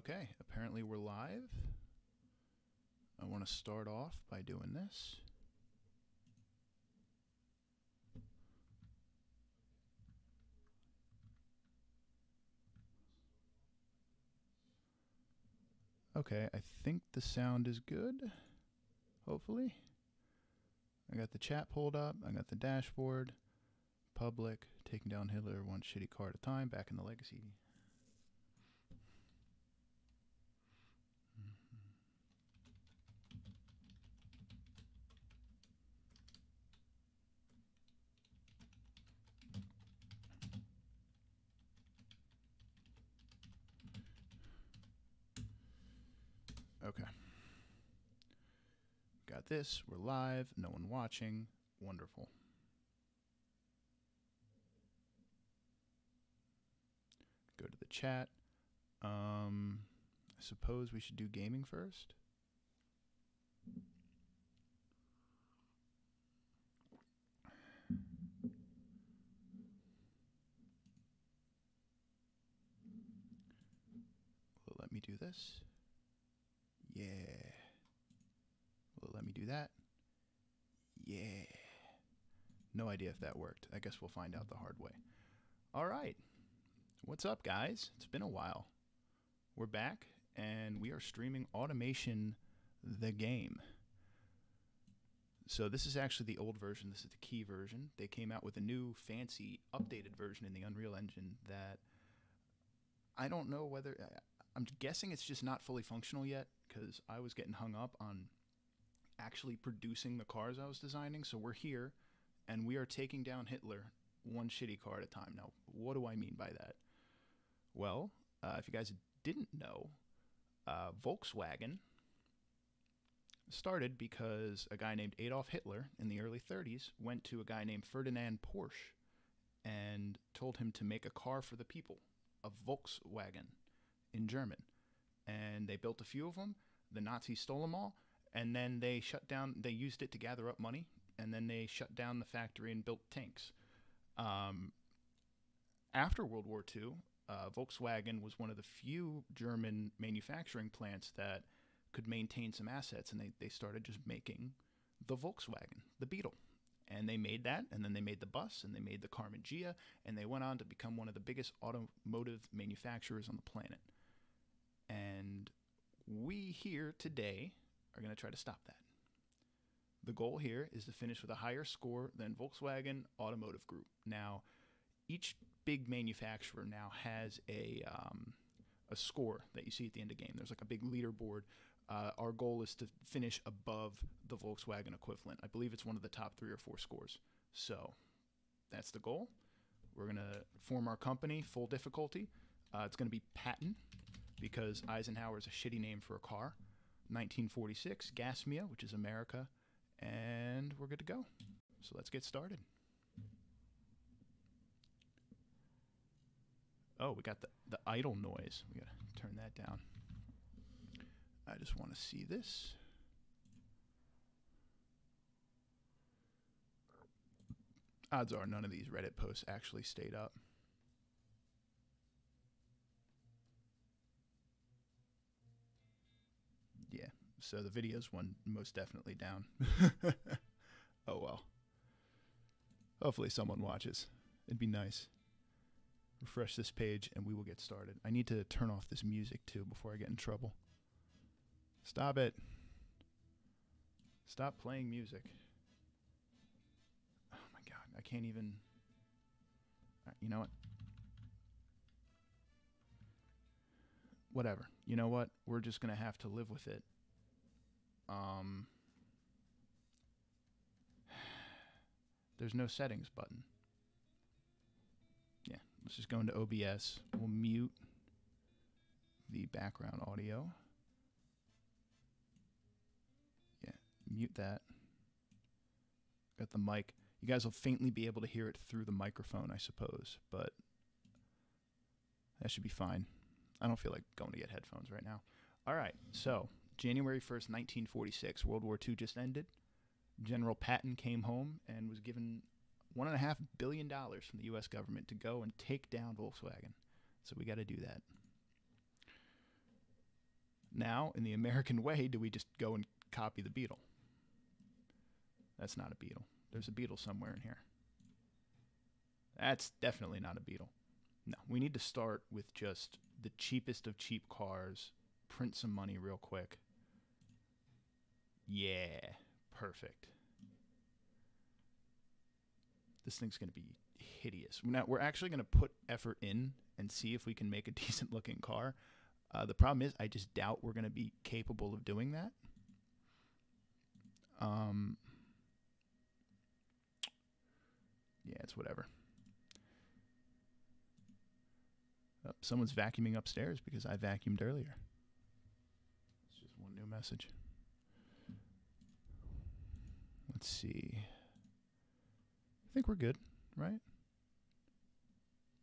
Okay, apparently we're live. I want to start off by doing this. Okay, I think the sound is good, hopefully. I got the chat pulled up, I got the dashboard, public, taking down Hitler one shitty car at a time, back in the legacy. Okay. Got this, we're live, no one watching, wonderful. Go to the chat. I suppose we should do gaming first. Will it let me do this? Yeah. Will it let me do that? Yeah. No idea if that worked. I guess we'll find out the hard way. All right. What's up, guys? It's been a while. We're back, and we are streaming Automation the game. So this is actually the old version. This is the key version. They came out with a new, fancy, updated version in the Unreal Engine that I don't know whether... I'm guessing it's just not fully functional yet, because I was getting hung up on actually producing the cars I was designing. So we're here, and we are taking down Hitler one shitty car at a time. Now, what do I mean by that? Well, if you guys didn't know, Volkswagen started because a guy named Adolf Hitler in the early 30s went to a guy named Ferdinand Porsche and told him to make a car for the people, a Volkswagen in German. And they built a few of them. The Nazis stole them all, and then they shut down. They used it to gather up money, and then they shut down the factory and built tanks. After World War II, Volkswagen was one of the few German manufacturing plants that could maintain some assets, and they started just making the Volkswagen, the Beetle. And they made that, and then they made the bus, and they made the Karmann Ghia, and they went on to become one of the biggest automotive manufacturers on the planet. And we here today are going to try to stop that. The goal here is to finish with a higher score than Volkswagen Automotive Group. Now, each big manufacturer now has a score that you see at the end of the game. There's like a big leaderboard. Our goal is to finish above the Volkswagen equivalent. I believe it's one of the top 3 or 4 scores. So that's the goal. We're going to form our company, full difficulty. It's going to be Patton, because Eisenhower is a shitty name for a car. 1946, Gasmia, which is America. And we're good to go. So let's get started. Oh, we got the idle noise. We gotta turn that down. I just want to see this. Odds are none of these Reddit posts actually stayed up. Yeah, so the video's one most definitely down. Oh well. Hopefully someone watches. It'd be nice. Refresh this page and we will get started. I need to turn off this music too before I get in trouble. Stop it. Stop playing music. Oh my god, I can't even... You know what? Whatever. You know what? We're just going to have to live with it. There's no settings button. Yeah, let's just go into OBS. We'll mute the background audio. Yeah, mute that. Got the mic. You guys will faintly be able to hear it through the microphone, I suppose, but that should be fine. I don't feel like going to get headphones right now. All right, so January 1st, 1946, World War II just ended. General Patton came home and was given $1.5 billion from the U.S. government to go and take down Volkswagen. So we got to do that. Now, in the American way, do we just go and copy the beetle? That's not a beetle. There's a beetle somewhere in here. That's definitely not a beetle. No, we need to start with just the cheapest of cheap cars, print some money real quick. Yeah, perfect. This thing's going to be hideous. Now, we're actually going to put effort in and see if we can make a decent looking car. The problem is I just doubt we're going to be capable of doing that. Yeah, it's whatever. Oh, someone's vacuuming upstairs because I vacuumed earlier. It's just one new message. Let's see. I think we're good, right?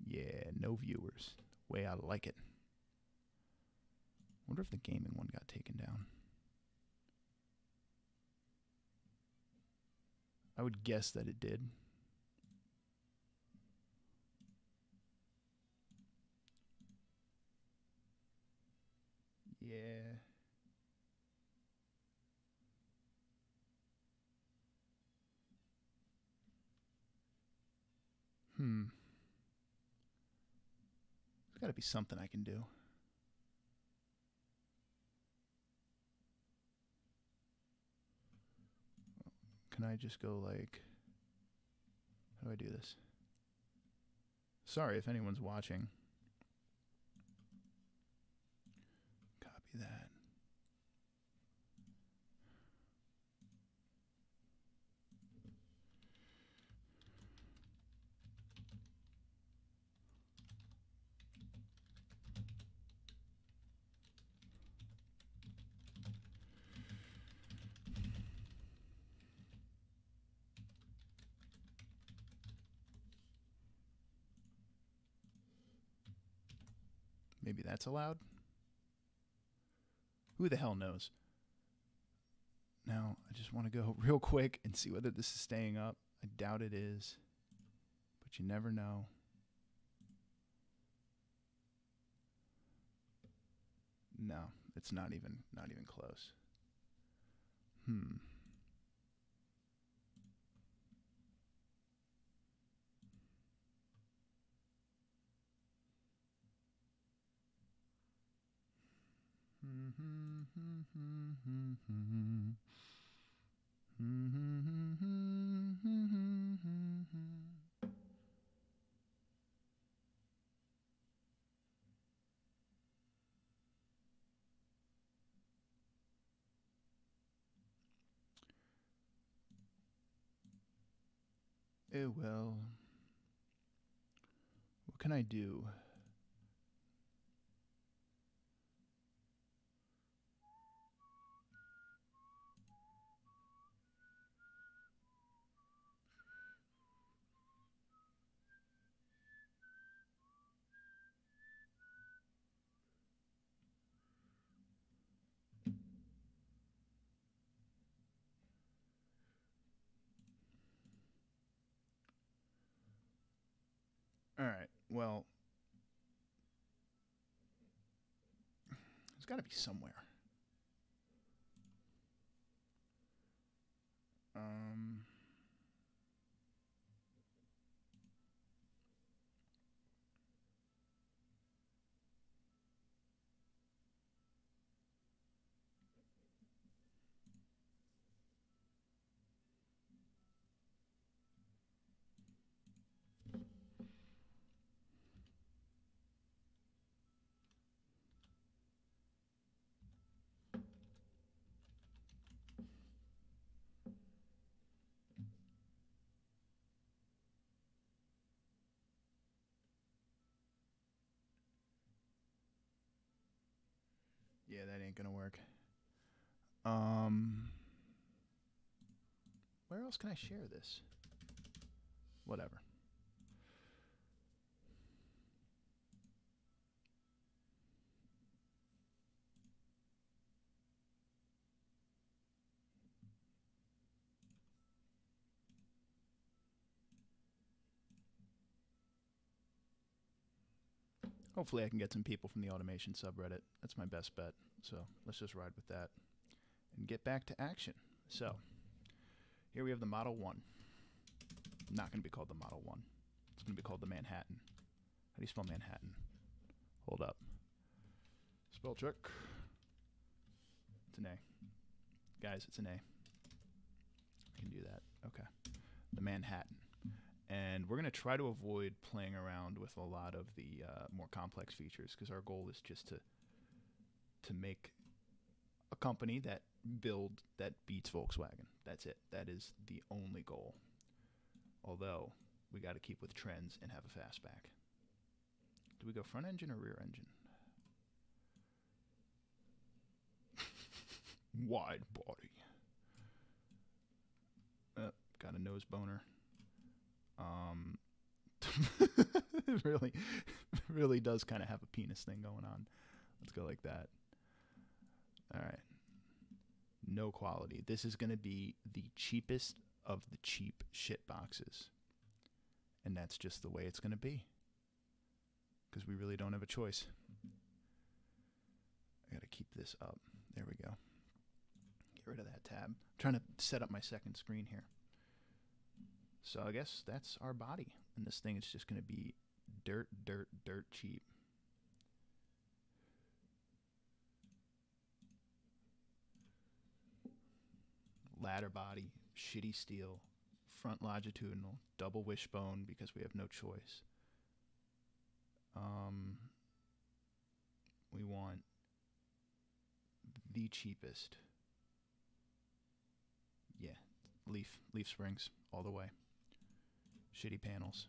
Yeah, no viewers. Way I like it. Wonder if the gaming one got taken down. I would guess that it did. Yeah. There's got to be something I can do. Can I just go like... How do I do this? Sorry if anyone's watching. Copy that. Maybe that's allowed? Who the hell knows? Now, I just want to go real quick and see whether this is staying up. I doubt it is, but you never know. No, it's not even close. Well, what can I do? All right, well, there's got to be somewhere. Yeah, that ain't gonna work. Where else can I share this? Whatever. Hopefully I can get some people from the automation subreddit. That's my best bet. So let's just ride with that and get back to action. So here we have the Model 1. Not going to be called the Model 1. It's going to be called the Manhattan. How do you spell Manhattan? Hold up. Spell check. It's an A. Guys, it's an A. I can do that. Okay. The Manhattan. And we're going to try to avoid playing around with a lot of the more complex features, because our goal is just to make a company that beats Volkswagen. That's it. That is the only goal. Although we got to keep with trends and have a fastback. Do we go front engine or rear engine? Wide body. Got a nose boner. It really does kind of have a penis thing going on. Let's go like that. All right. No quality. This is going to be the cheapest of the cheap shit boxes. And that's just the way it's going to be. Because we really don't have a choice. I got to keep this up. There we go. Get rid of that tab. I'm trying to set up my second screen here. So I guess that's our body. And this thing is just going to be dirt cheap. Ladder body, shitty steel, front longitudinal, double wishbone because we have no choice. We want the cheapest. Yeah, leaf springs all the way. Shitty panels.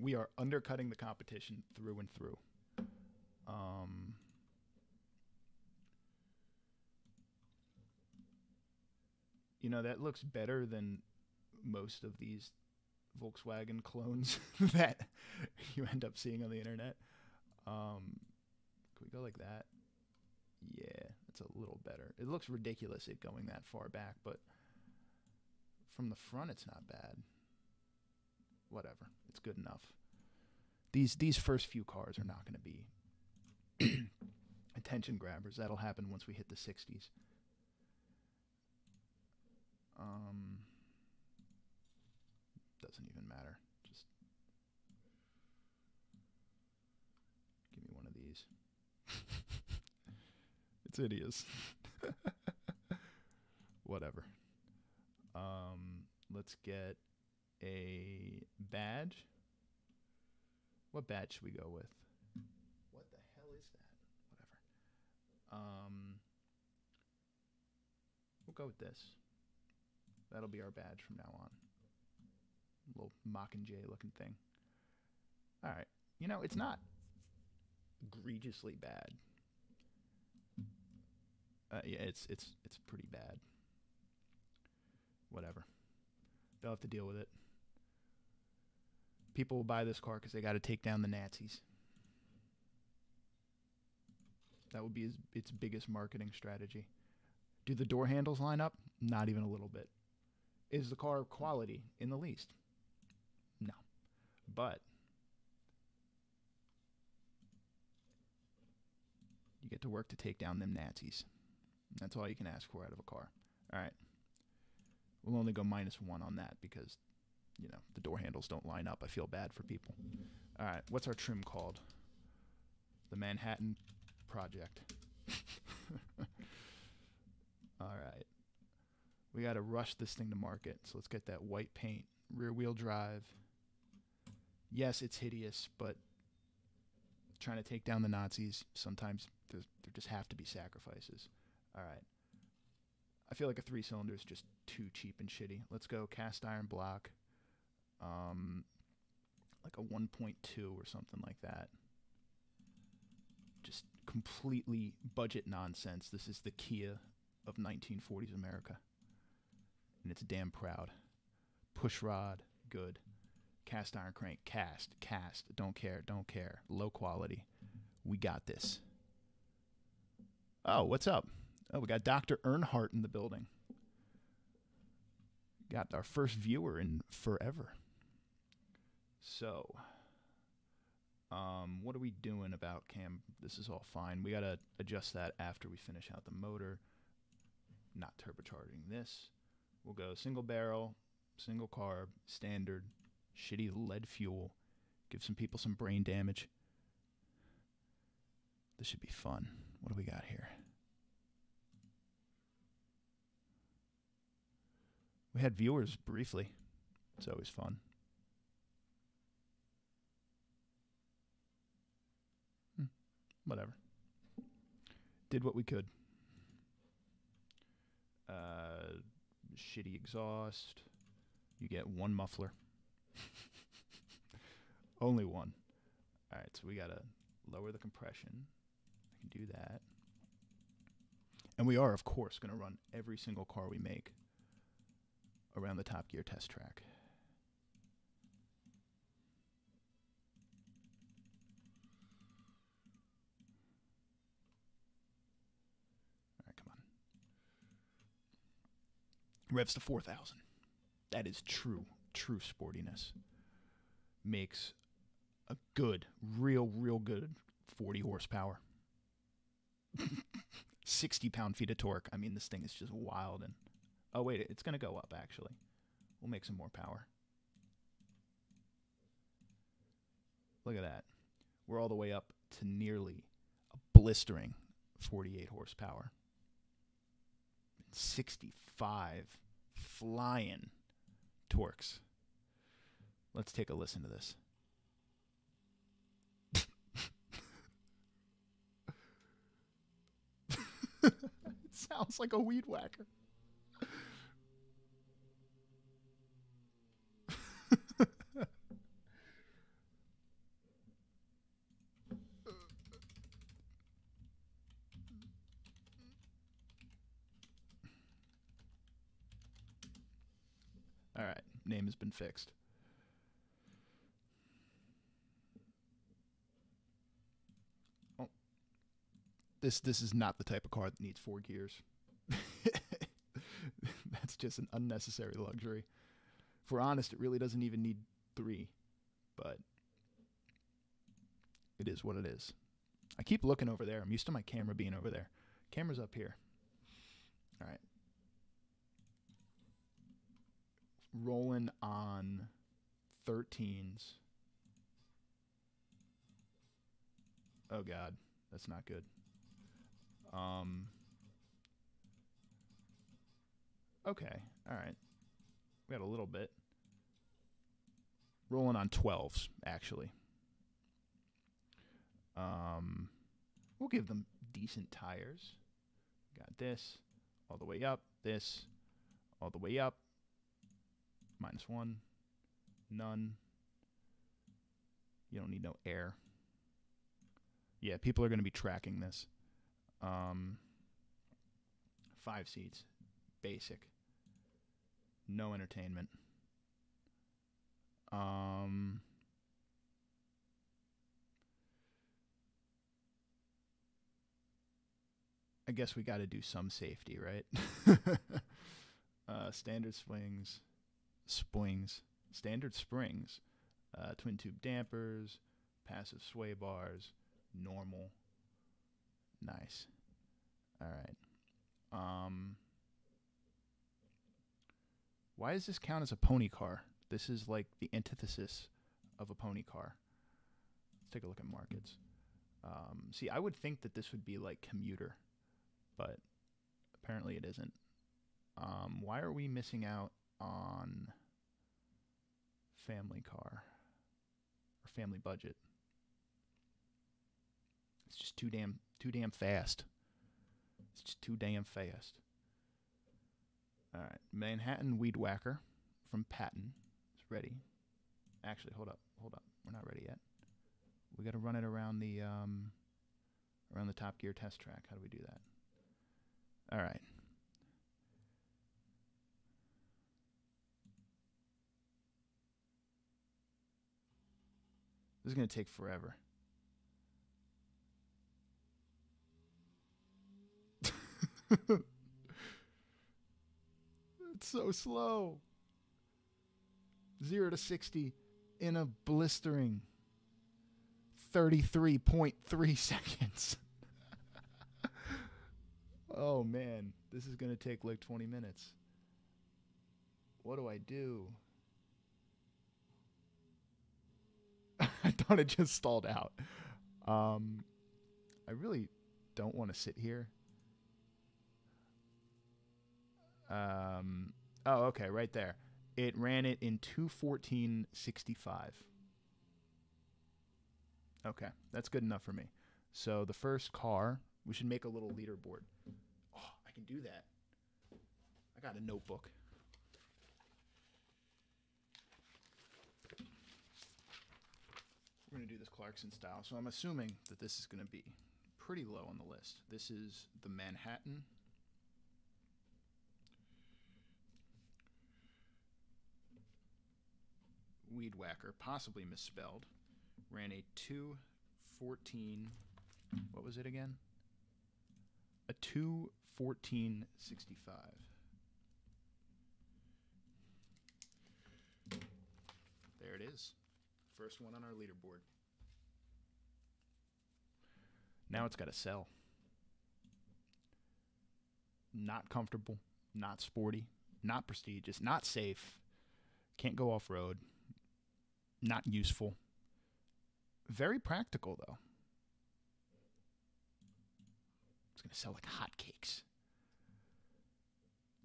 We are undercutting the competition through and through. You know, that looks better than most of these Volkswagen clones that you end up seeing on the internet. Can we go like that? Yeah, that's a little better. It looks ridiculous it going that far back, but from the front it's not bad. Whatever, it's good enough. These first few cars are not going to be attention grabbers. That'll happen once we hit the 60s. Doesn't even matter. Just give me one of these. It's hideous. Whatever. Let's get a badge. What badge should we go with? What the hell is that? Whatever. We'll go with this. That'll be our badge from now on. Little Mockingjay looking thing. All right. You know, it's not egregiously bad. Yeah, it's pretty bad. Whatever. They'll have to deal with it. People will buy this car because they got to take down the Nazis. That would be its biggest marketing strategy. Do the door handles line up? Not even a little bit. Is the car quality in the least? No. But you get to work to take down them Nazis. That's all you can ask for out of a car. All right. We'll only go -1 on that because, you know, the door handles don't line up. I feel bad for people. All right. What's our trim called? The Manhattan Project. All right. We got to rush this thing to market. So let's get that white paint. Rear wheel drive. Yes, it's hideous, but trying to take down the Nazis, sometimes there just have to be sacrifices. All right. I feel like a 3-cylinder is just too cheap and shitty. Let's go cast iron block. Like a 1.2 or something like that. Just completely budget nonsense. This is the Kia of 1940s America. And it's damn proud. Push rod, good. Cast iron crank, cast, don't care. Low quality. We got this. Oh, what's up? Oh, we got Dr. Earnhardt in the building. Got our first viewer in forever. So, What are we doing about cam? This is all fine. We got to adjust that after we finish out the motor. Not turbocharging this. We'll go single barrel, single carb, standard, shitty lead fuel. Give some people some brain damage. This should be fun. What do we got here? We had viewers briefly. It's always fun. Whatever. Did what we could. Shitty exhaust. You get one muffler. Only one. Alright, so we gotta lower the compression. I can do that. And we are, of course, gonna run every single car we make around the Top Gear test track. Revs to 4,000. That is true sportiness. Makes a good, real good 40 horsepower. 60 pound-feet of torque. I mean, this thing is just wild. And oh, wait, it's going to go up, actually. We'll make some more power. Look at that. We're all the way up to nearly a blistering 48 horsepower. 65 flying torques. Let's take a listen to this. It sounds like a weed whacker. All right, name has been fixed. Oh, this is not the type of car that needs 4 gears. That's just an unnecessary luxury. If we're honest, it really doesn't even need 3, but it is what it is. I keep looking over there. I'm used to my camera being over there. Camera's up here. All right. Rolling on 13s. Oh God, that's not good. Okay, all right. We got a little bit. Rolling on 12s, actually. We'll give them decent tires. Got this, all the way up, this, all the way up. -1, none. You don't need no air. Yeah, people are going to be tracking this. 5 seats, basic. No entertainment. I guess we got to do some safety, right? Standard swings. Standard springs, twin tube dampers, passive sway bars, normal. Nice. All right. Why does this count as a pony car? This is like the antithesis of a pony car. Let's take a look at markets. See, I would think that this would be like commuter, but apparently it isn't. Why are we missing out on family car or family budget? It's just too damn fast. It's just too damn fast. All right, Manhattan Weed Whacker from Patton is ready. Actually, hold up. We're not ready yet. We got to run it around the Top Gear test track. How do we do that? All right. This is going to take forever. It's so slow. 0 to 60 in a blistering 33.3 seconds. Oh, man. This is going to take like 20 minutes. What do I do? I thought it just stalled out. I really don't want to sit here. Oh, okay, right there. It ran it in 2:14.65. Okay, that's good enough for me. So the first car, we should make a little leaderboard. Oh, I can do that. I got a notebook. We're going to do this Clarkson style. So I'm assuming that this is going to be pretty low on the list. This is the Manhattan. Weed Whacker, possibly misspelled. Ran a 2:14. What was it again? A 2:14.65. There it is. First one on our leaderboard. Now it's got to sell. Not comfortable, not sporty, not prestigious, not safe. Can't go off-road. Not useful. Very practical, though. It's going to sell like hotcakes.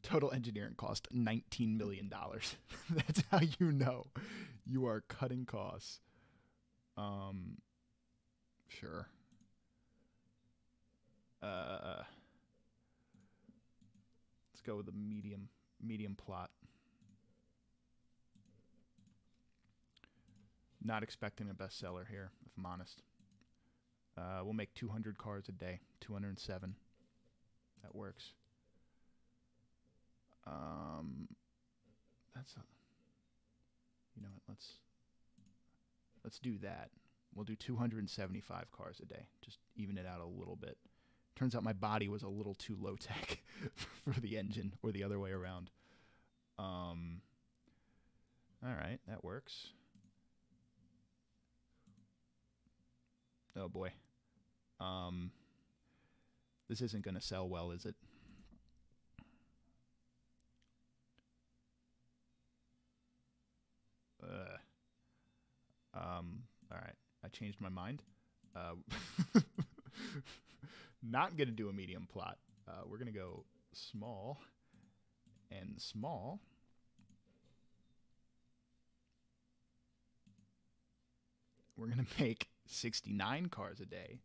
Total engineering cost, $19 million. That's how you know you are cutting costs. Sure. Let's go with the medium plot. Not expecting a bestseller here, if I'm honest. We'll make 200 cars a day, 207. That works. You know what? Let's do that. We'll do 275 cars a day. Just even it out a little bit. Turns out my body was a little too low tech for the engine, or the other way around. All right, that works. Oh boy. This isn't going to sell well, is it? All right. I changed my mind. Not going to do a medium plot. We're going to go small and small. We're going to make 69 cars a day.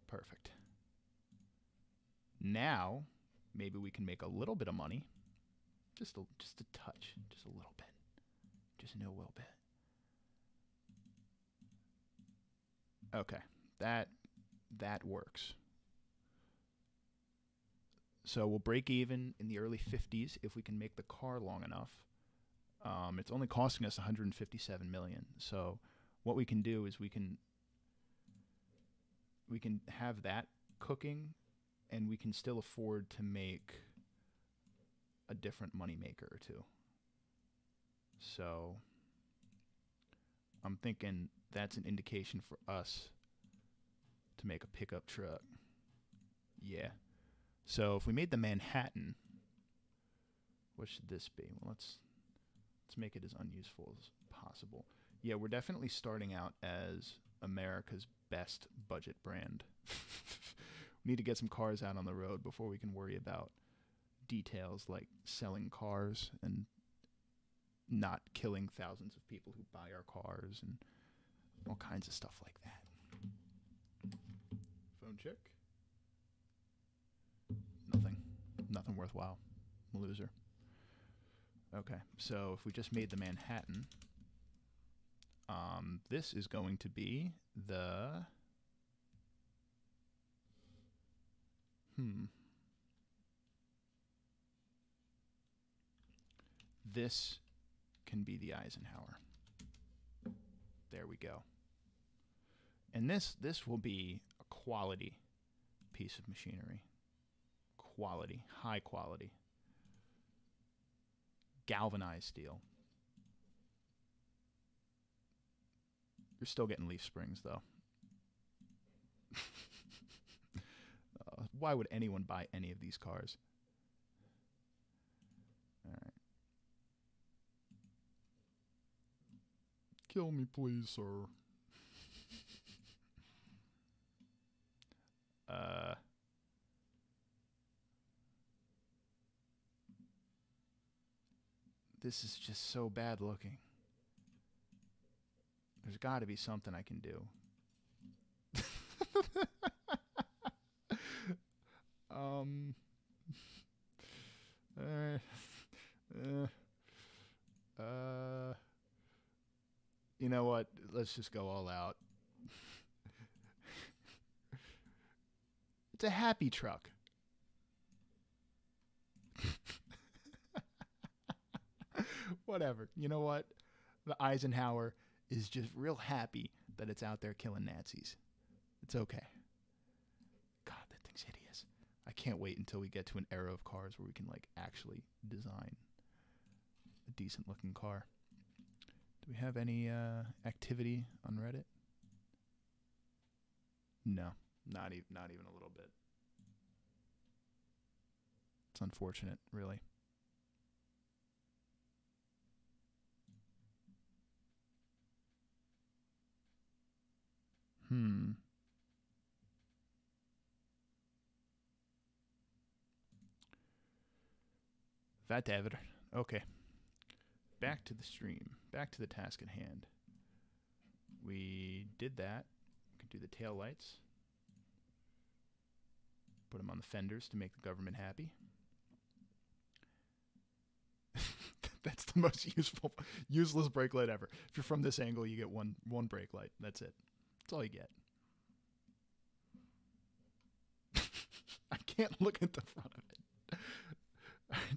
Perfect. Now, maybe we can make a little bit of money. Just a touch. Just a little bit. Just a little bit. Okay. That works. So we'll break even in the early 50s if we can make the car long enough. It's only costing us $157 million. So what we can do is we can have that cooking, and we can still afford to make a different moneymaker or two. So I'm thinking that's an indication for us to make a pickup truck. Yeah. So if we made the Manhattan, what should this be? Well, let's make it as unuseful as possible. Yeah, we're definitely starting out as America's best budget brand. We need to get some cars out on the road before we can worry about details like selling cars and not killing thousands of people who buy our cars and all kinds of stuff like that. Phone check. Nothing worthwhile. I'm a loser. Okay, so if we just made the Manhattan, this is going to be the... This can be the Eisenhower. There we go. And this will be a quality piece of machinery. Quality, high quality. Galvanized steel. You're still getting leaf springs, though. Why would anyone buy any of these cars? All right. Kill me, please, sir. This is just so bad looking. There's got to be something I can do. You know what? Let's just go all out. It's a happy truck. Whatever. You know what? The Eisenhower is just real happy that it's out there killing Nazis. It's okay. God, that thing's hideous. I can't wait until we get to an era of cars where we can like actually design a decent looking car. Do we have any activity on Reddit? No, not even a little bit. It's unfortunate, really. That David. Okay. Back to the stream. Back to the task at hand. We did that. We could do the tail lights. Put them on the fenders to make the government happy. That's the most useless brake light ever. If you're from this angle, you get one brake light. That's it. That's all you get. I can't look at the front of it.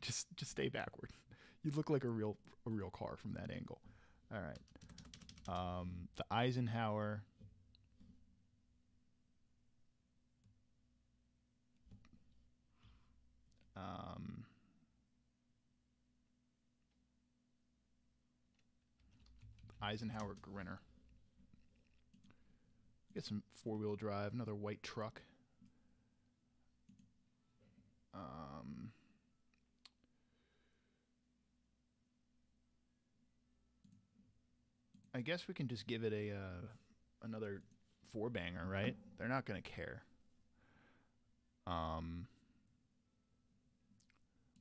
Just stay backward. You look like a real car from that angle. All right. The Eisenhower. Eisenhower Grinner. Get some four-wheel drive. Another white truck. I guess we can just give it a another four-banger, right? They're not going to care.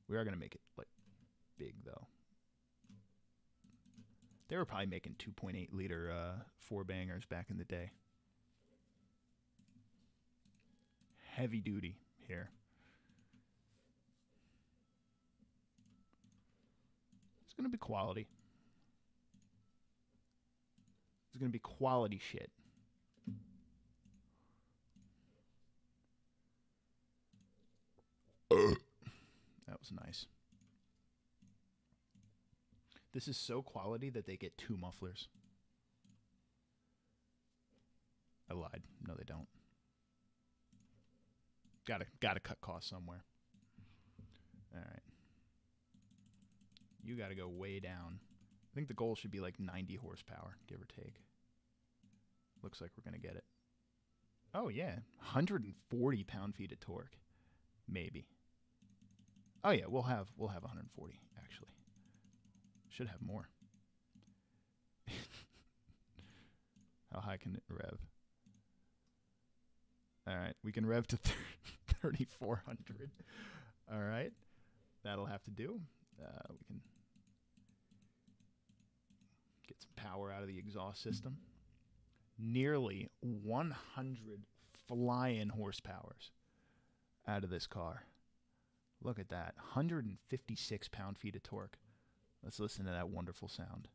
We are going to make it like big though. They were probably making 2.8 liter four-bangers back in the day. Heavy duty here. It's going to be quality. It's going to be quality shit. That was nice. This is so quality that they get 2 mufflers. I lied. No, they don't. Gotta cut costs somewhere. All right. You gotta go way down. I think the goal should be like 90 horsepower, give or take. Looks like we're gonna get it. Oh yeah, 140 pound-feet of torque, maybe. Oh yeah, we'll have 140 actually. Should have more. How high can it rev? All right, we can rev to 3,400. All right, that'll have to do. We can get some power out of the exhaust system. Nearly 100 flying horsepowers out of this car. Look at that, 156 pound-feet of torque. Let's listen to that wonderful sound.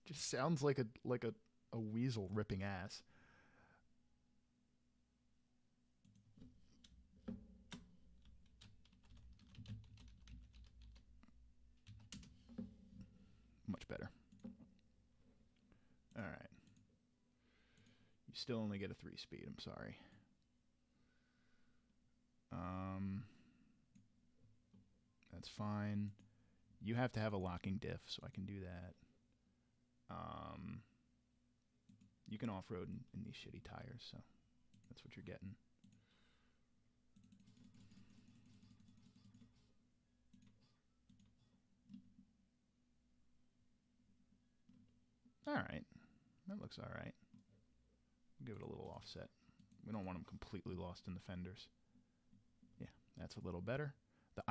Just sounds like a weasel ripping ass. Much better. All right. You still only get a 3-speed. I'm sorry. That's fine. You have to have a locking diff, so I can do that. You can off-road in these shitty tires, so that's what you're getting. All right. That looks all right. We'll give it a little offset. We don't want them completely lost in the fenders. Yeah, that's a little better. The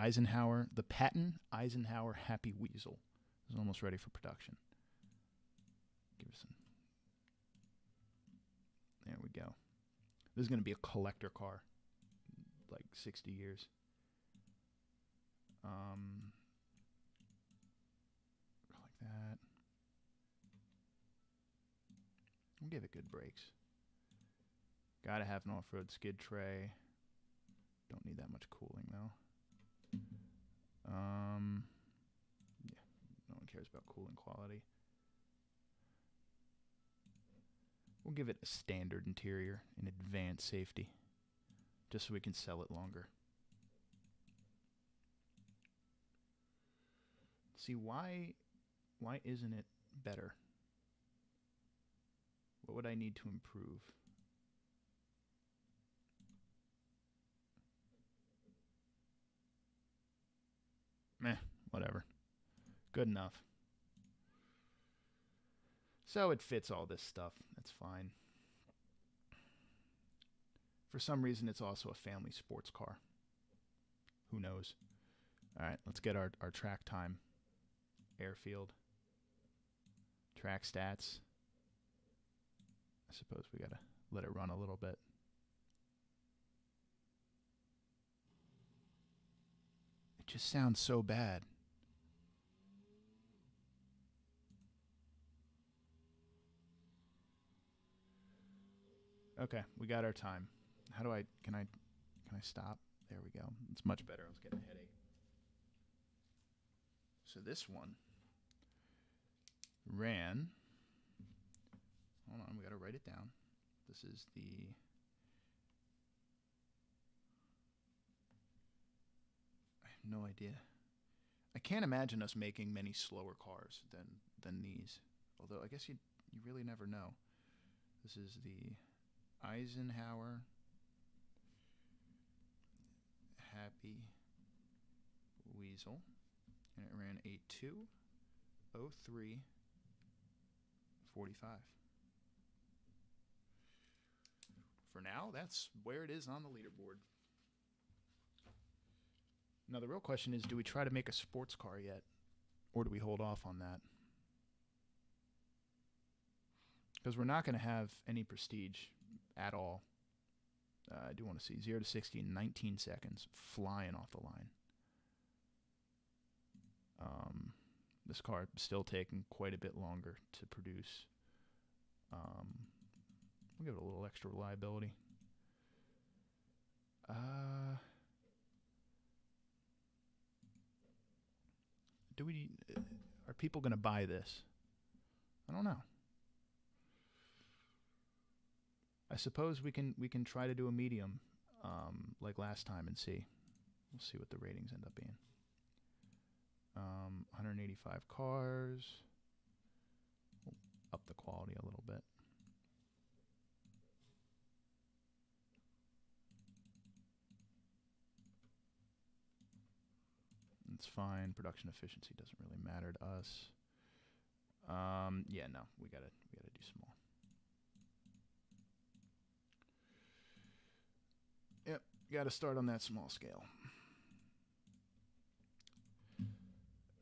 patent Eisenhower Happy Weasel is almost ready for production. Give us some. There we go. This is going to be a collector car, like 60 years. Like that. We'll give it good brakes. Gotta have an off-road skid tray. Don't need that much cooling though. Yeah, no one cares about cooling quality. We'll give it a standard interior in advanced safety, just so we can sell it longer. See, why isn't it better? What would I need to improve? Meh, whatever. Good enough. So it fits all this stuff. That's fine. For some reason, it's also a family sports car. Who knows? All right, let's get our track time. Airfield. Track stats. I suppose we gotta let it run a little bit. It just sounds so bad. Okay, we got our time. How do can I stop? There we go. It's much better. I was getting a headache. So this one ran, hold on, we gotta write it down. This is the, I have no idea. I can't imagine us making many slower cars than these. Although I guess you really never know. This is the Eisenhower Happy Weasel, and it ran a 2:03:45. For now, that's where it is on the leaderboard. Now the real question is, do we try to make a sports car yet, or do we hold off on that? Because we're not going to have any prestige at all. I do want to see 0 to 60 in 19 seconds, flying off the line. This car still taking quite a bit longer to produce. We'll give it a little extra reliability. Are people going to buy this? I don't know. I suppose we can try to do a medium, like last time, and see. We'll see what the ratings end up being. 185 cars. We'll up the quality a little bit. It's fine. Production efficiency doesn't really matter to us. Yeah, no, we gotta do small. Yep, gotta start on that small scale.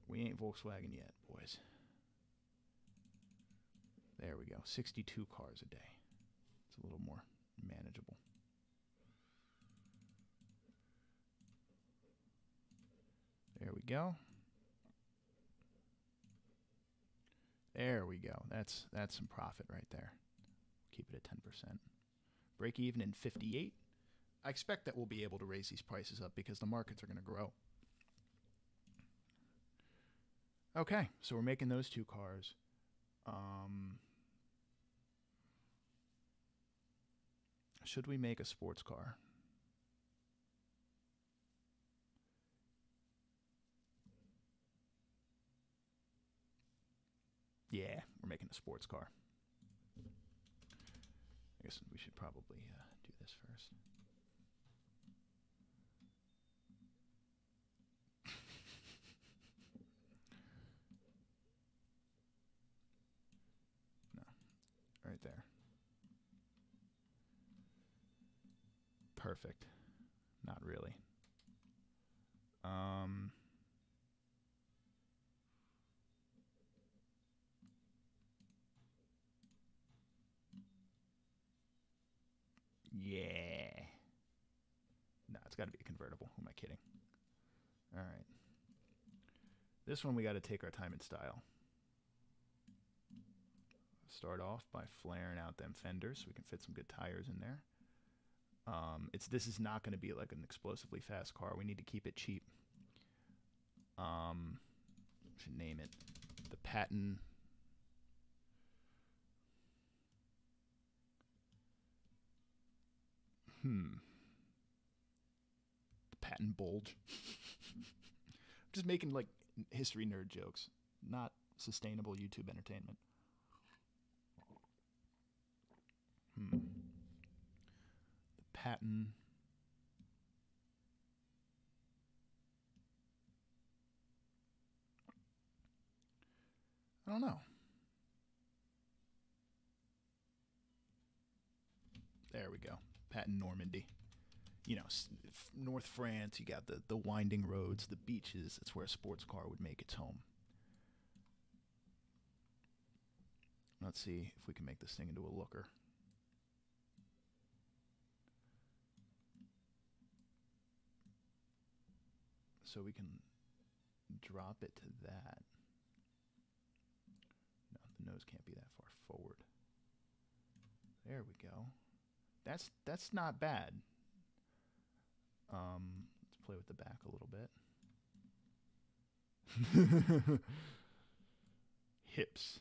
We ain't Volkswagen yet, boys. There we go. 62 cars a day. It's a little more manageable. There we go. There we go. That's some profit right there. Keep it at 10%. Break even in 58. I expect that we'll be able to raise these prices up because the markets are going to grow. Okay, so we're making those two cars. Should we make a sports car? Yeah, we're making a sports car. I guess we should probably do this first. No, right there. Perfect. Not really. Yeah. No, it's got to be a convertible. Who am I kidding? All right. This one we got to take our time in style. Start off by flaring out them fenders so we can fit some good tires in there. This is not going to be like an explosively fast car. We need to keep it cheap. Should name it the Patton. The Patton Bulge. Just making like history nerd jokes, not sustainable YouTube entertainment. The Patton. I don't know. There we go. Patton Normandy. You know, North France, you got the winding roads, the beaches. That's where a sports car would make its home. Let's see if we can make this thing into a looker. So we can drop it to that. No, the nose can't be that far forward. There we go. That's not bad. Let's play with the back a little bit. Hips.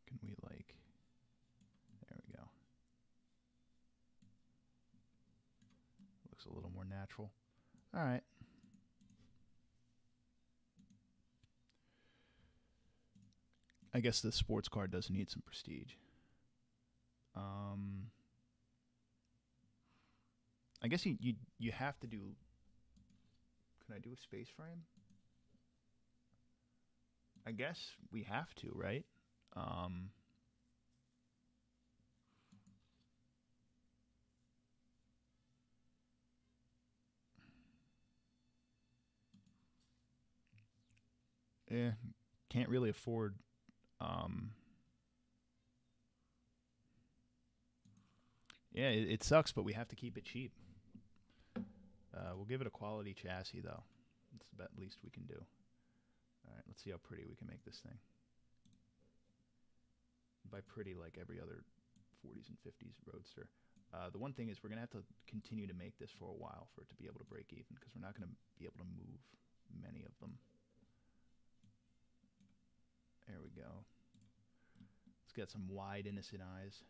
Can we like... There we go. Looks a little more natural. All right. I guess the sports car does need some prestige. I guess you have to do... Can I do a space frame? I guess we have to, right? Can't really afford... Yeah, it sucks, but we have to keep it cheap. We'll give it a quality chassis, though. That's the least we can do. All right, let's see how pretty we can make this thing. By pretty, like every other 40s and 50s Roadster. The one thing is we're going to have to continue to make this for a while for it to be able to break even, because we're not going to be able to move many of them. There we go. Let's get some wide, innocent eyes.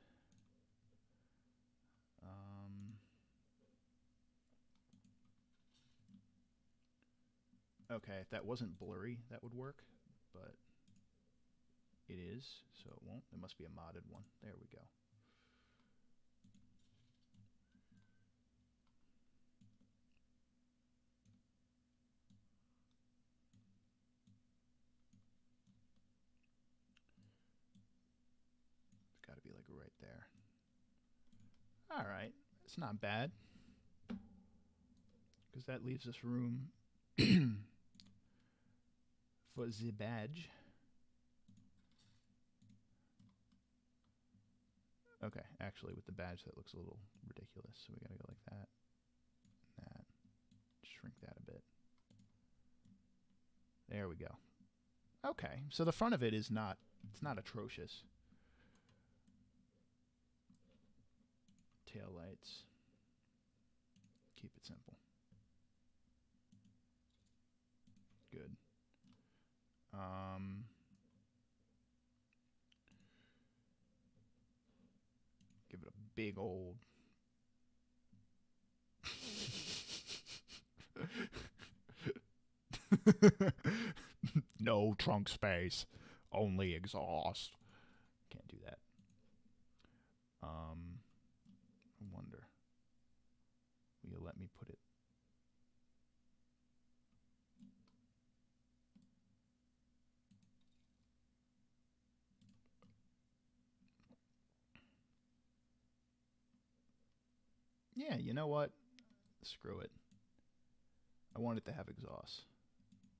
Okay, if that wasn't blurry, that would work, but it is, so it won't. It must be a modded one. There we go. It's got to be like right there. All right, it's not bad, because that leaves us room for the badge. Okay, actually with the badge that looks a little ridiculous, so we gotta go like that. That. Shrink that a bit. There we go. Okay, so the front of it is not, it's not atrocious. Tail lights. Keep it simple. Good. big old no trunk space, only exhaust. Can't do that. I wonder. Will you let me put it? Yeah, you know what? Screw it. I want it to have exhaust.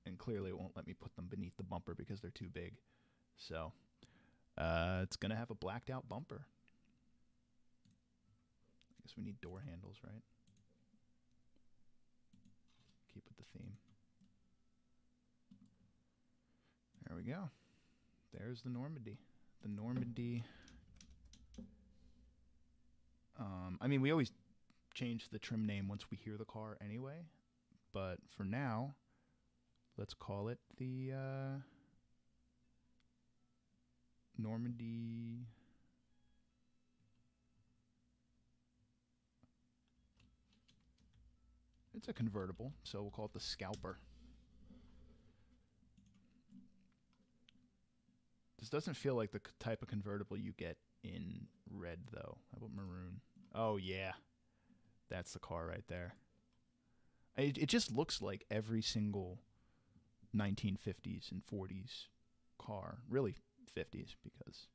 And clearly it won't let me put them beneath the bumper because they're too big. So, it's going to have a blacked out bumper. I guess we need door handles, right? Keep with the theme. There we go. There's the Normandy. The Normandy. I mean, we always change the trim name once we hear the car anyway. But for now, let's call it the Normandy. It's a convertible, so we'll call it the Scalper. This doesn't feel like the type of convertible you get in red, though. How about maroon? Oh, yeah. That's the car right there. It just looks like every single 1950s and 40s car. Really 50s, because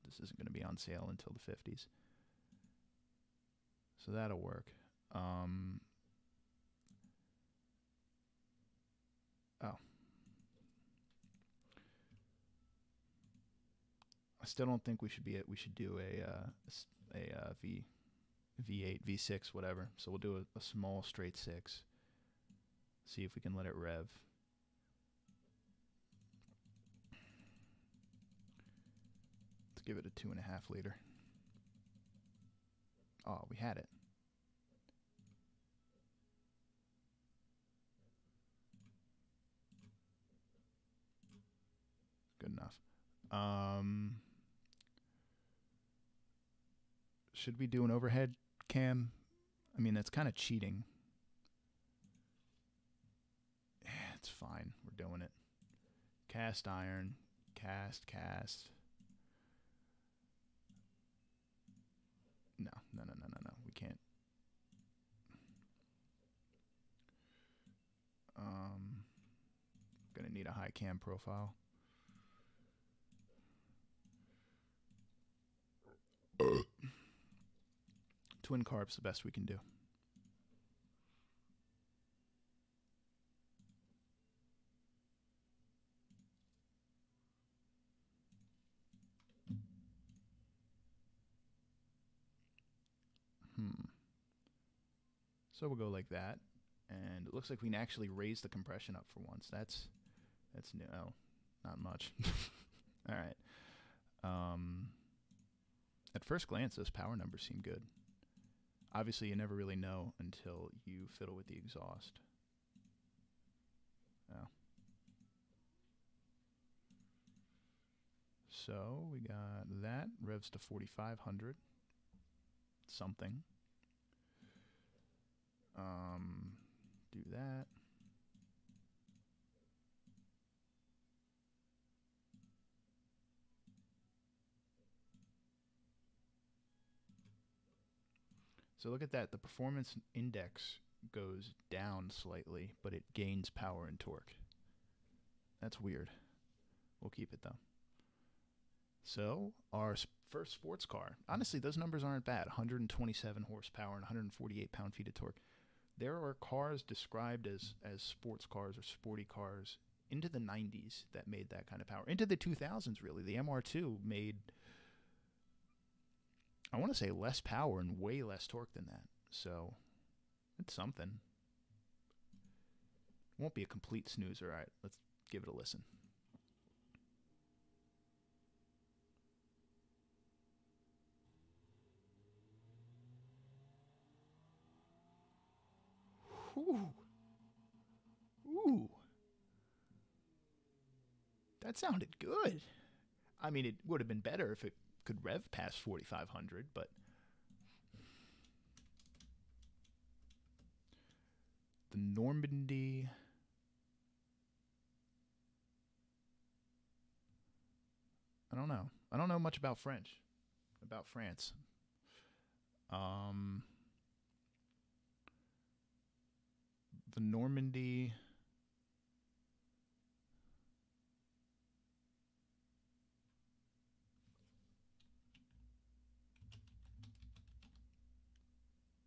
this isn't going to be on sale until the 50s. So that'll work. Oh. I still don't think we should be. We should do a V8, V6, whatever. So we'll do a small straight 6. See if we can let it rev. Let's give it a 2.5 liter. Oh, we had it. Good enough. Should we do an overhead cam? I mean, that's kind of cheating. Yeah, it's fine. We're doing it. Cast iron. Cast. No. We can't. Gonna need a high cam profile. Twin carb's the best we can do. So we'll go like that, and it looks like we can actually raise the compression up for once. That's new. Oh, not much. All right. At first glance, those power numbers seem good. Obviously, you never really know until you fiddle with the exhaust. Oh. So we got that. Revs to 4,500. Something. Do that. So look at that. The performance index goes down slightly, but it gains power and torque. That's weird. We'll keep it though. So our first sports car. Honestly, those numbers aren't bad. 127 horsepower and 148 pound-feet of torque. There are cars described as sports cars or sporty cars into the 90s that made that kind of power. Into the 2000s, really. The MR2 made, I want to say, less power and way less torque than that. So it's something. Won't be a complete snoozer. All right, let's give it a listen. Ooh. Ooh. That sounded good. I mean, it would have been better if it could rev past 4,500, but The Normandy. I don't know. I don't know much about France. The Normandy.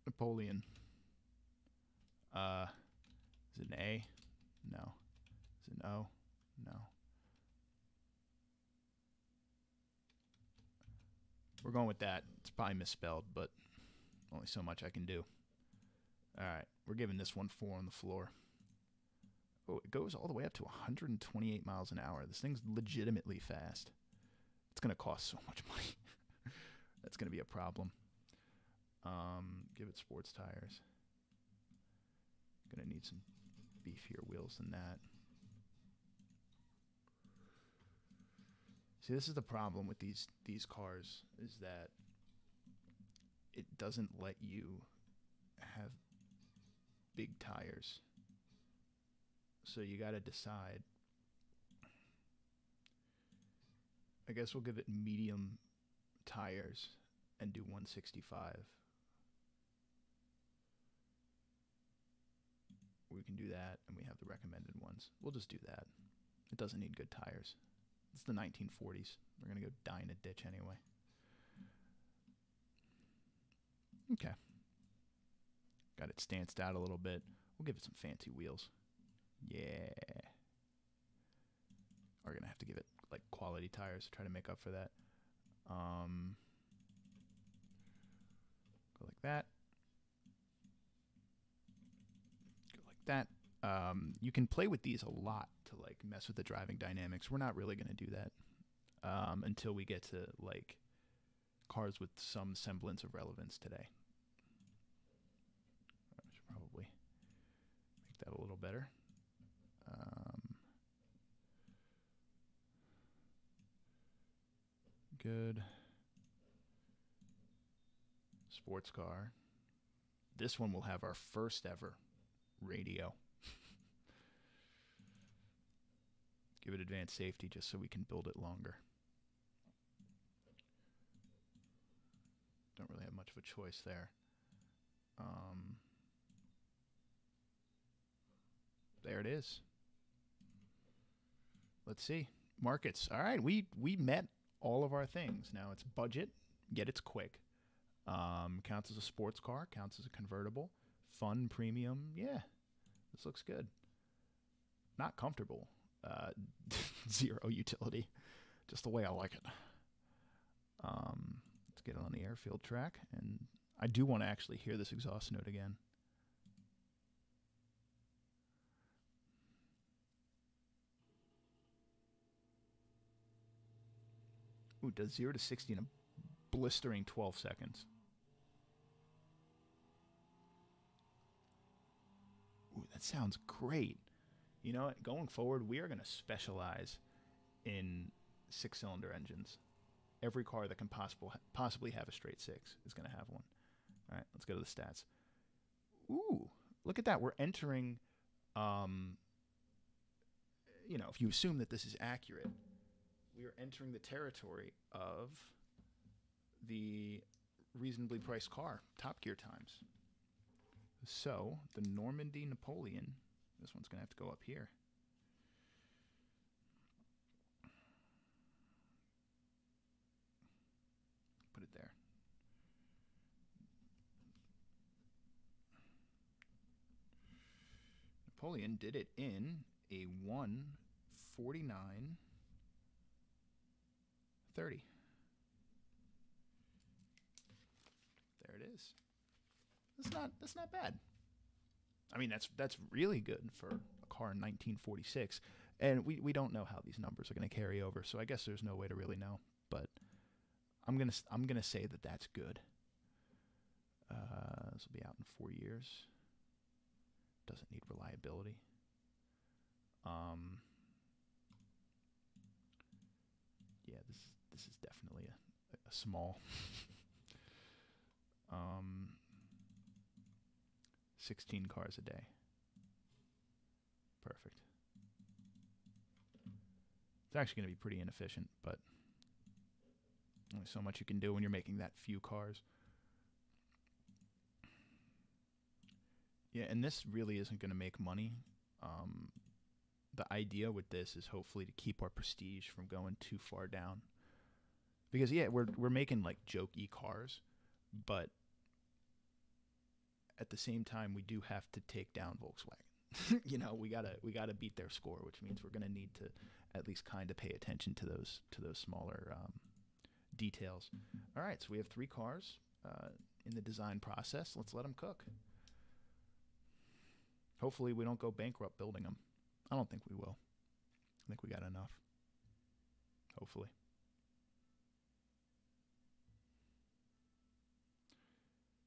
Napoleon. Is it an A? No. Is it an O? No. We're going with that. It's probably misspelled, but only so much I can do. All right. We're giving this one 4 on the floor. Oh, it goes all the way up to 128 miles an hour. This thing's legitimately fast. It's going to cost so much money. That's going to be a problem. Give it sports tires. Going to need some beefier wheels than that. See, this is the problem with these cars, is that it doesn't let you have big tires. So you got to decide. I guess we'll give it medium tires and do 165. We can do that, and we have the recommended ones. We'll just do that. It doesn't need good tires. It's the 1940s. We're going to go die in a ditch anyway. Okay. Got it stanced out a little bit. We'll give it some fancy wheels. Yeah. We're going to have to give it like quality tires to try to make up for that. Go like that. Go like that. You can play with these a lot to like mess with the driving dynamics. We're not really going to do that until we get to like cars with some semblance of relevance today. I should probably make that a little better. Good. Sports car. This one will have our first ever radio. Give it advanced safety just so we can build it longer. Don't really have much of a choice there. There it is. Let's see. Markets. All right, we met all of our things. Now it's budget, yet it's quick. Counts as a sports car, counts as a convertible. Fun, premium. Yeah, this looks good. Not comfortable. 0 utility. Just the way I like it. Let's get it on the airfield track. And I do want to actually hear this exhaust note again. Ooh, it does 0 to 60 in a blistering 12 seconds. Ooh, that sounds great. You know what? Going forward, we are going to specialize in 6-cylinder engines. Every car that can possibly have a straight 6 is going to have one. All right, let's go to the stats. Ooh, look at that. We're entering, you know, if you assume that this is accurate, we are entering the territory of the reasonably priced car, top gear times. So the Normandy Napoleon, this one's going to have to go up here. Put it there. Napoleon did it in a 1:49:30. There it is. That's not bad. I mean, that's really good for a car in 1946, and we don't know how these numbers are going to carry over. So I guess there's no way to really know. But I'm gonna say that that's good. This will be out in 4 years. Doesn't need reliability. Yeah, this is definitely a small. 16 cars a day. It's actually going to be pretty inefficient, but only so much you can do when you're making that few cars. Yeah, and this really isn't going to make money. The idea with this is hopefully to keep our prestige from going too far down. Because yeah, we're making like jokey cars, but at the same time we do have to take down Volkswagen. You know, we gotta beat their score, which means we're gonna need to at least kind of pay attention to those smaller details. All right, so we have 3 cars in the design process. Let's let them cook. Hopefully we don't go bankrupt building them. I don't think we will. I think we got enough. Hopefully.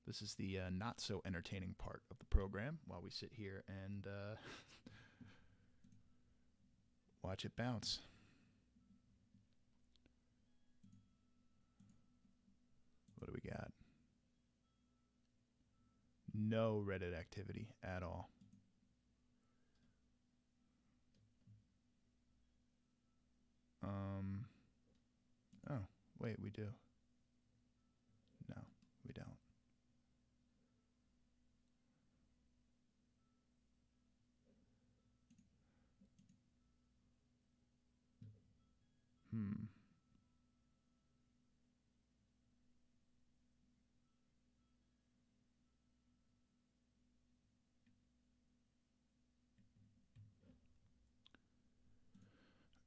This is the not so entertaining part of the program while we sit here and watch it bounce. What do we got? No Reddit activity at all. Oh, wait, we do. No, we don't.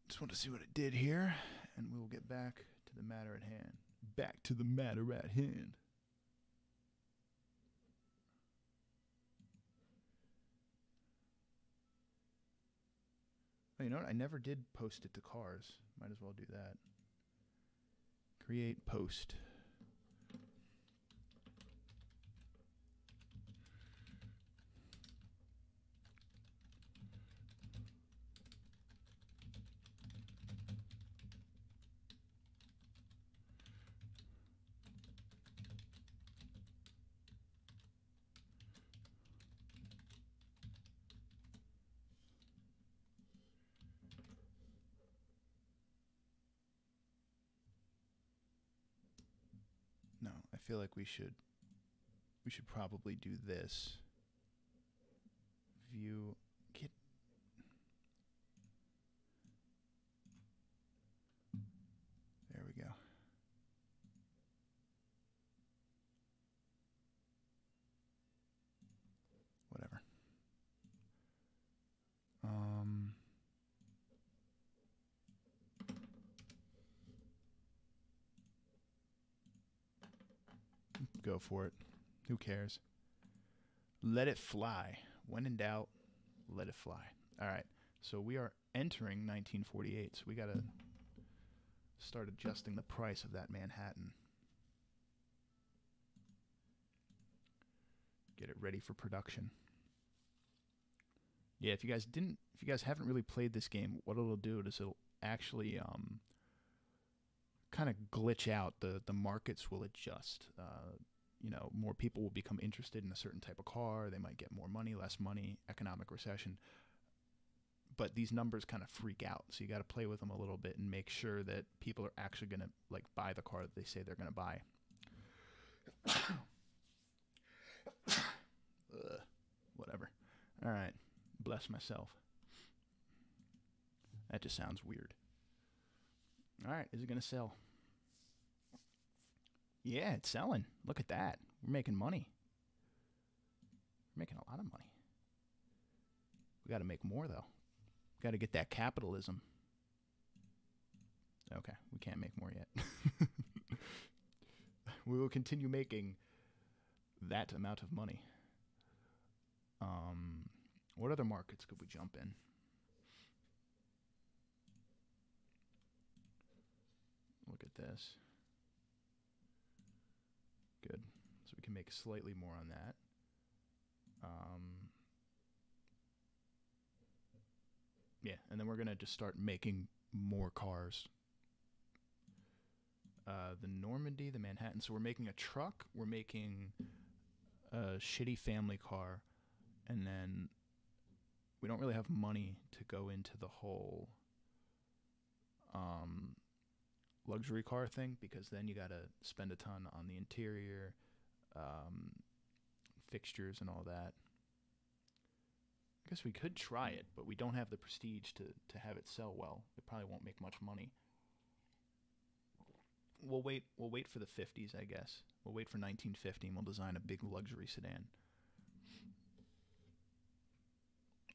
Just want to see what it did here, and we will get back to the matter at hand. Back to the matter at hand. Oh, you know what? I never did post it to cars. Might as well do that. Create post. No, I feel like we should probably do this. View get there we go. Whatever. Go for it. Who cares? Let it fly. When in doubt, let it fly. All right. So we are entering 1948. So we got to start adjusting the price of that Manhattan. Get it ready for production. Yeah, if you guys haven't really played this game, what it'll do is it'll actually kind of glitch out. The markets will adjust. You know, more people will become interested in a certain type of car. They might get more money, less money, economic recession. But these numbers kind of freak out. So you got to play with them a little bit and make sure that people are actually going to like buy the car that they say they're going to buy. Whatever. All right. Bless myself. That just sounds weird. All right. Is it going to sell? Yeah, it's selling. Look at that. We're making money. We're making a lot of money. We got to make more, though. Got to get that capitalism. Okay, we can't make more yet. We will continue making that amount of money. What other markets could we jump in? Look at this. Good. So we can make slightly more on that. Yeah, and then we're going to just start making more cars. The Normandy, the Manhattan. So we're making a truck. We're making a shitty family car. And then we don't really have money to go into the whole luxury car thing, because then you gotta spend a ton on the interior, fixtures and all that. I guess we could try it, but we don't have the prestige to have it sell well. It probably won't make much money. We'll wait for the 50s, I guess. We'll wait for 1950 and we'll design a big luxury sedan.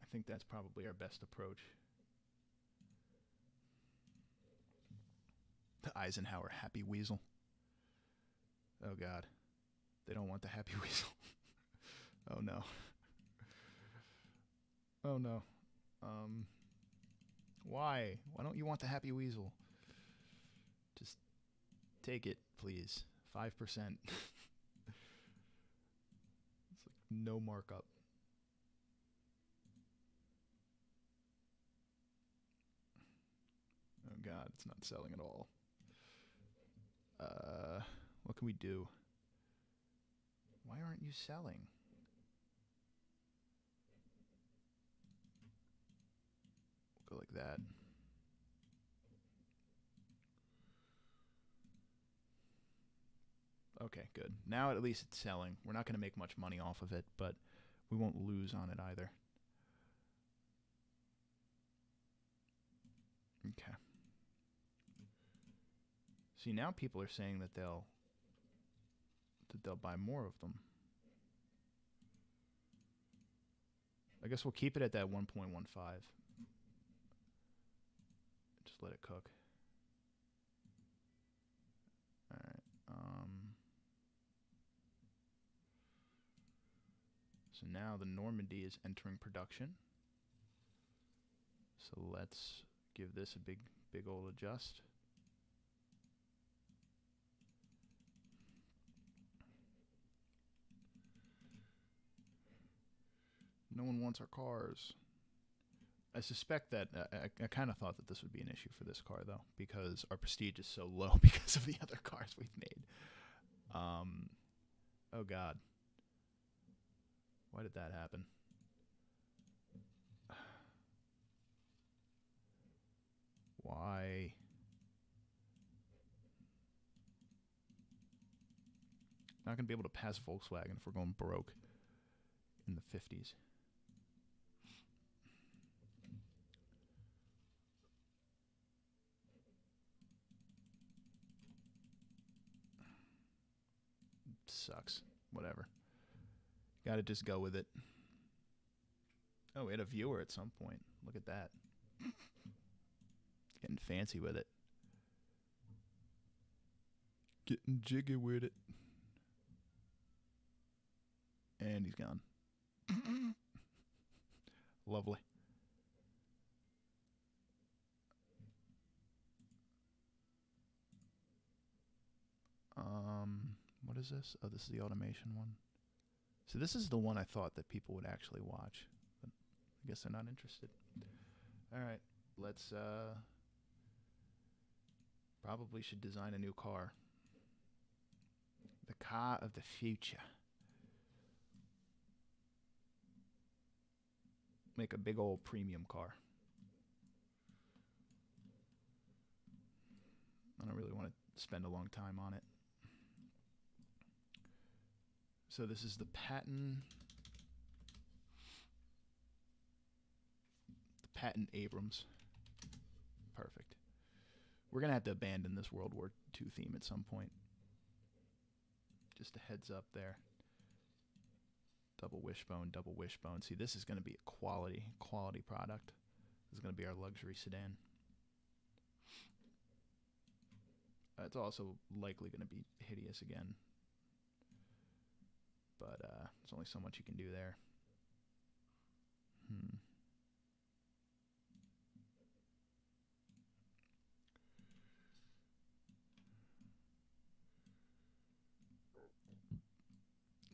I think that's probably our best approach. The Eisenhower Happy Weasel. Oh God. They don't want the Happy Weasel. Oh no. Oh no. Why? Why don't you want the Happy Weasel? Just take it, please. 5%. It's like no markup. Oh God, it's not selling at all. What can we do? Why aren't you selling? We'll go like that. Okay, good. Now at least it's selling. We're not going to make much money off of it, but we won't lose on it either. Okay. See, now people are saying that they'll buy more of them. I guess we'll keep it at that 1.15. Just let it cook. All right. So now the Normandy is entering production. So let's give this a big old adjust. No one wants our cars. I suspect that I kind of thought that this would be an issue for this car, though, because our prestige is so low because of the other cars we've made. Oh, God. Why did that happen? Why? Not going to be able to pass Volkswagen if we're going broke in the 50s. Sucks. Whatever. Gotta just go with it. Oh, we had a viewer at some point. Look at that. Getting fancy with it. Getting jiggy with it. And he's gone. Lovely. What is this? Oh, this is the automation one. So this is the one I thought that people would actually watch. But I guess they're not interested. All right. Let's, probably should design a new car. The car of the future. Make a big old premium car. I don't really want to spend a long time on it. So this is the Patton Abrams. Perfect. We're going to have to abandon this World War II theme at some point. Just a heads up there. Double wishbone, double wishbone. See, this is going to be a quality product. This is going to be our luxury sedan. It's also likely going to be hideous again. But there's only so much you can do there.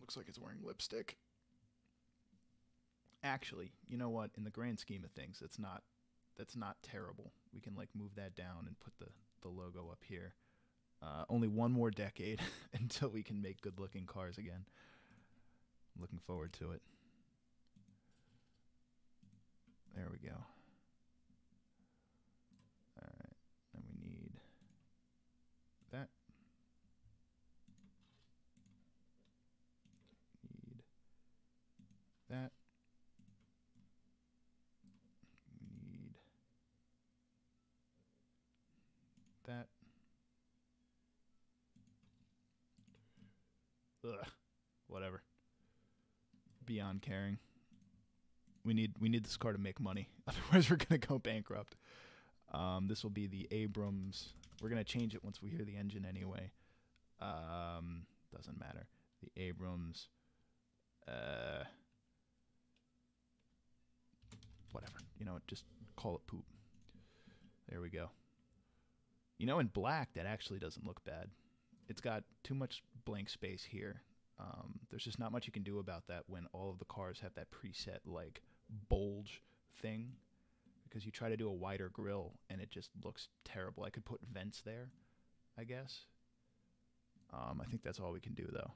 Looks like it's wearing lipstick. Actually, you know what? In the grand scheme of things, that's not terrible. We can like move that down and put the logo up here. Only one more decade until we can make good-looking cars again. I'm looking forward to it. There we go. All right. Then beyond caring. We need this car to make money. Otherwise, we're going to go bankrupt. This will be the Abrams. We're going to change it once we hear the engine anyway. Doesn't matter. The Abrams. Whatever. You know, just call it poop. There we go. You know, in black, that actually doesn't look bad. It's got too much blank space here. There's just not much you can do about that when all of the cars have that preset, like, bulge thing. Because you try to do a wider grille, and it just looks terrible. I could put vents there, I guess. I think that's all we can do, though.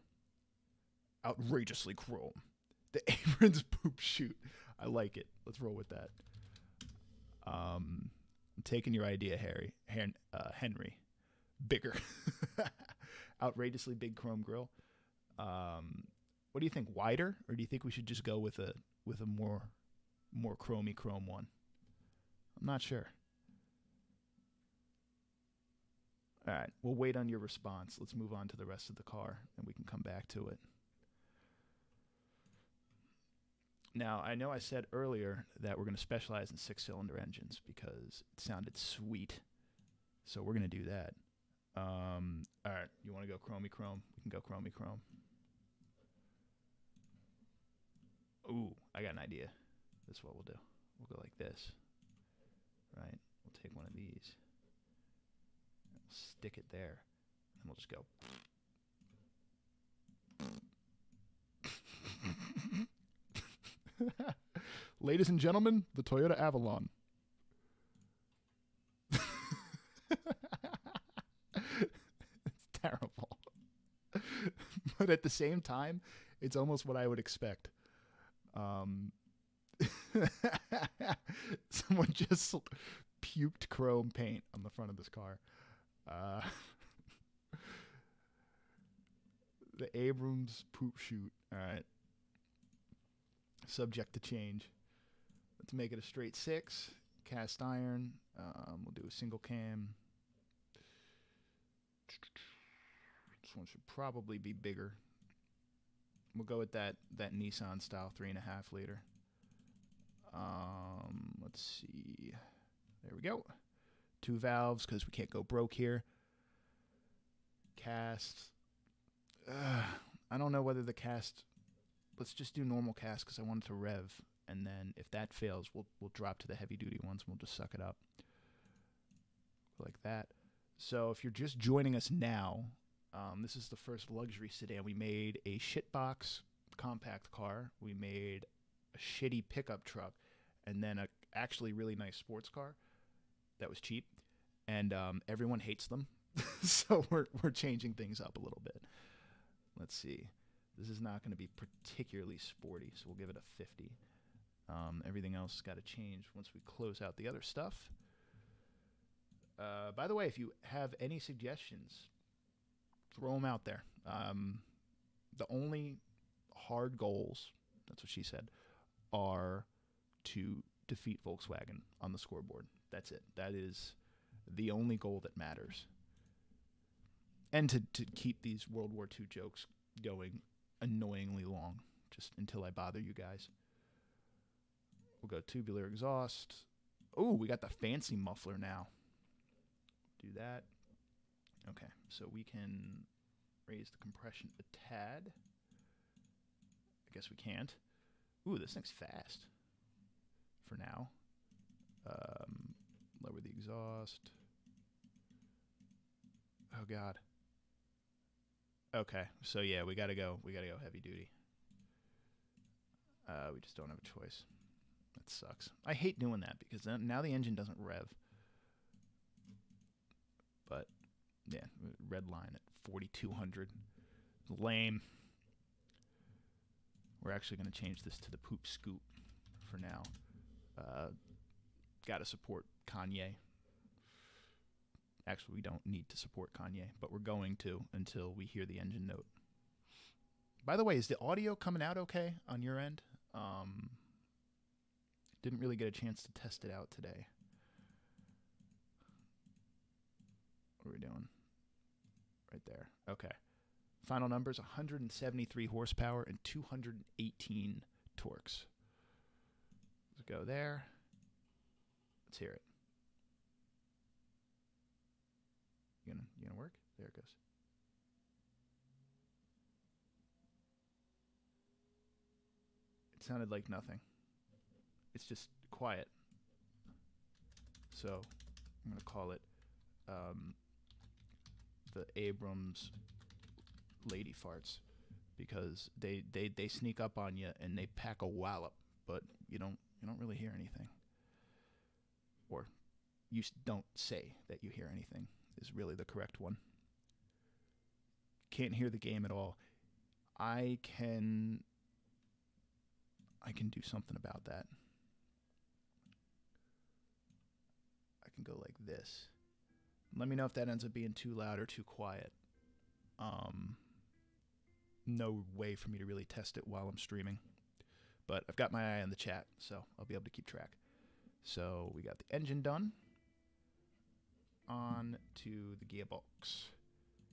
Outrageously chrome. The Abrams poop chute. I like it. Let's roll with that. I'm taking your idea, Henry. Bigger. Outrageously big chrome grille. What do you think? Wider, or do you think we should just go with a more chromey chrome one? I'm not sure. All right, we'll wait on your response. Let's move on to the rest of the car, and we can come back to it. Now, I know I said earlier that we're going to specialize in 6-cylinder engines because it sounded sweet. So we're going to do that. All right, you want to go chromey chrome? We can go chromey chrome. Ooh, I got an idea. This is what we'll do. We'll go like this. Right? We'll take one of these. We'll stick it there. And we'll just go. Ladies and gentlemen, the Toyota Avalon. It's terrible. But at the same time, it's almost what I would expect. Someone just puked chrome paint on the front of this car. The Abrams poop chute. All right. Subject to change. Let's make it a straight 6. Cast iron. We'll do a single cam. This one should probably be bigger. We'll go with that Nissan style 3.5 liter. Let's see. There we go. 2 valves because we can't go broke here. Cast. I don't know whether the cast. Let's just do normal cast because I want it to rev. And then if that fails, we'll drop to the heavy duty ones and we'll just suck it up. Like that. So if you're just joining us now, this is the first luxury sedan. We made a shitbox compact car. We made a shitty pickup truck. And then a actually really nice sports car that was cheap. And everyone hates them. So we're changing things up a little bit. Let's see. This is not going to be particularly sporty, so we'll give it a 50. Everything else has got to change once we close out the other stuff. By the way, if you have any suggestions, throw them out there. The only hard goals, that's what she said, are to defeat Volkswagen on the scoreboard. That's it. That is the only goal that matters. And to keep these World War II jokes going annoyingly long, just until I bother you guys. We'll go tubular exhaust. Oh, we got the fancy muffler now. Do that. Okay, so we can raise the compression a tad. I guess we can't. Ooh, this thing's fast. For now. Lower the exhaust. Oh God. Okay, so yeah, we gotta go heavy duty. We just don't have a choice. That sucks. I hate doing that because now the engine doesn't rev. But yeah, red line at 4,200. Lame. We're actually gonna change this to the poop scoop for now. Gotta support Kanye. Actually, we don't need to support Kanye, but we're going to until we hear the engine note. By the way, is the audio coming out okay on your end? Didn't really get a chance to test it out today. What are we doing? Right there. Okay. Final numbers, 173 horsepower and 218 torques. Let's go there. Let's hear it. You gonna work? There it goes. It sounded like nothing. It's just quiet. So I'm gonna call it the Abrams lady farts, because they sneak up on you and they pack a wallop, but you don't really hear anything, or you don't say that you hear anything is really the correct one. Can't hear the game at all. I can do something about that. I can go like this. Let me know if that ends up being too loud or too quiet. No way for me to really test it while I'm streaming, but I've got my eye on the chat, so I'll be able to keep track. So we got the engine done. On to the gearbox.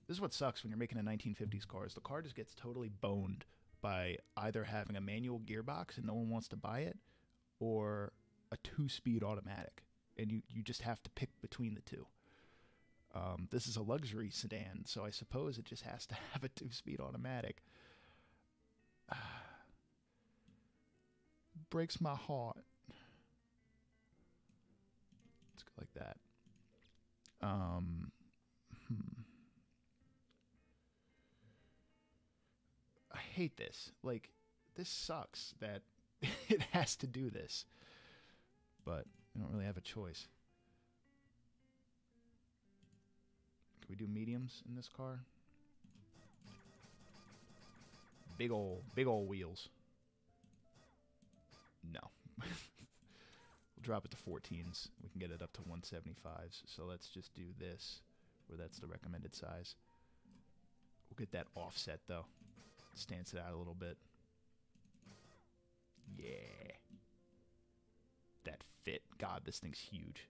This is what sucks when you're making a 1950s car, is the car just gets totally boned by either having a manual gearbox and no one wants to buy it, or a 2-speed automatic, and you just have to pick between the two. This is a luxury sedan, so I suppose it just has to have a 2-speed automatic. Breaks my heart. Let's go like that. I hate this. Like, this sucks that it has to do this, but I don't really have a choice. Can we do mediums in this car? Big ol' wheels. No. We'll drop it to 14s. We can get it up to 175s. So let's just do this, where that's the recommended size. We'll get that offset, though. Stance it out a little bit. Yeah. That fit. God, this thing's huge.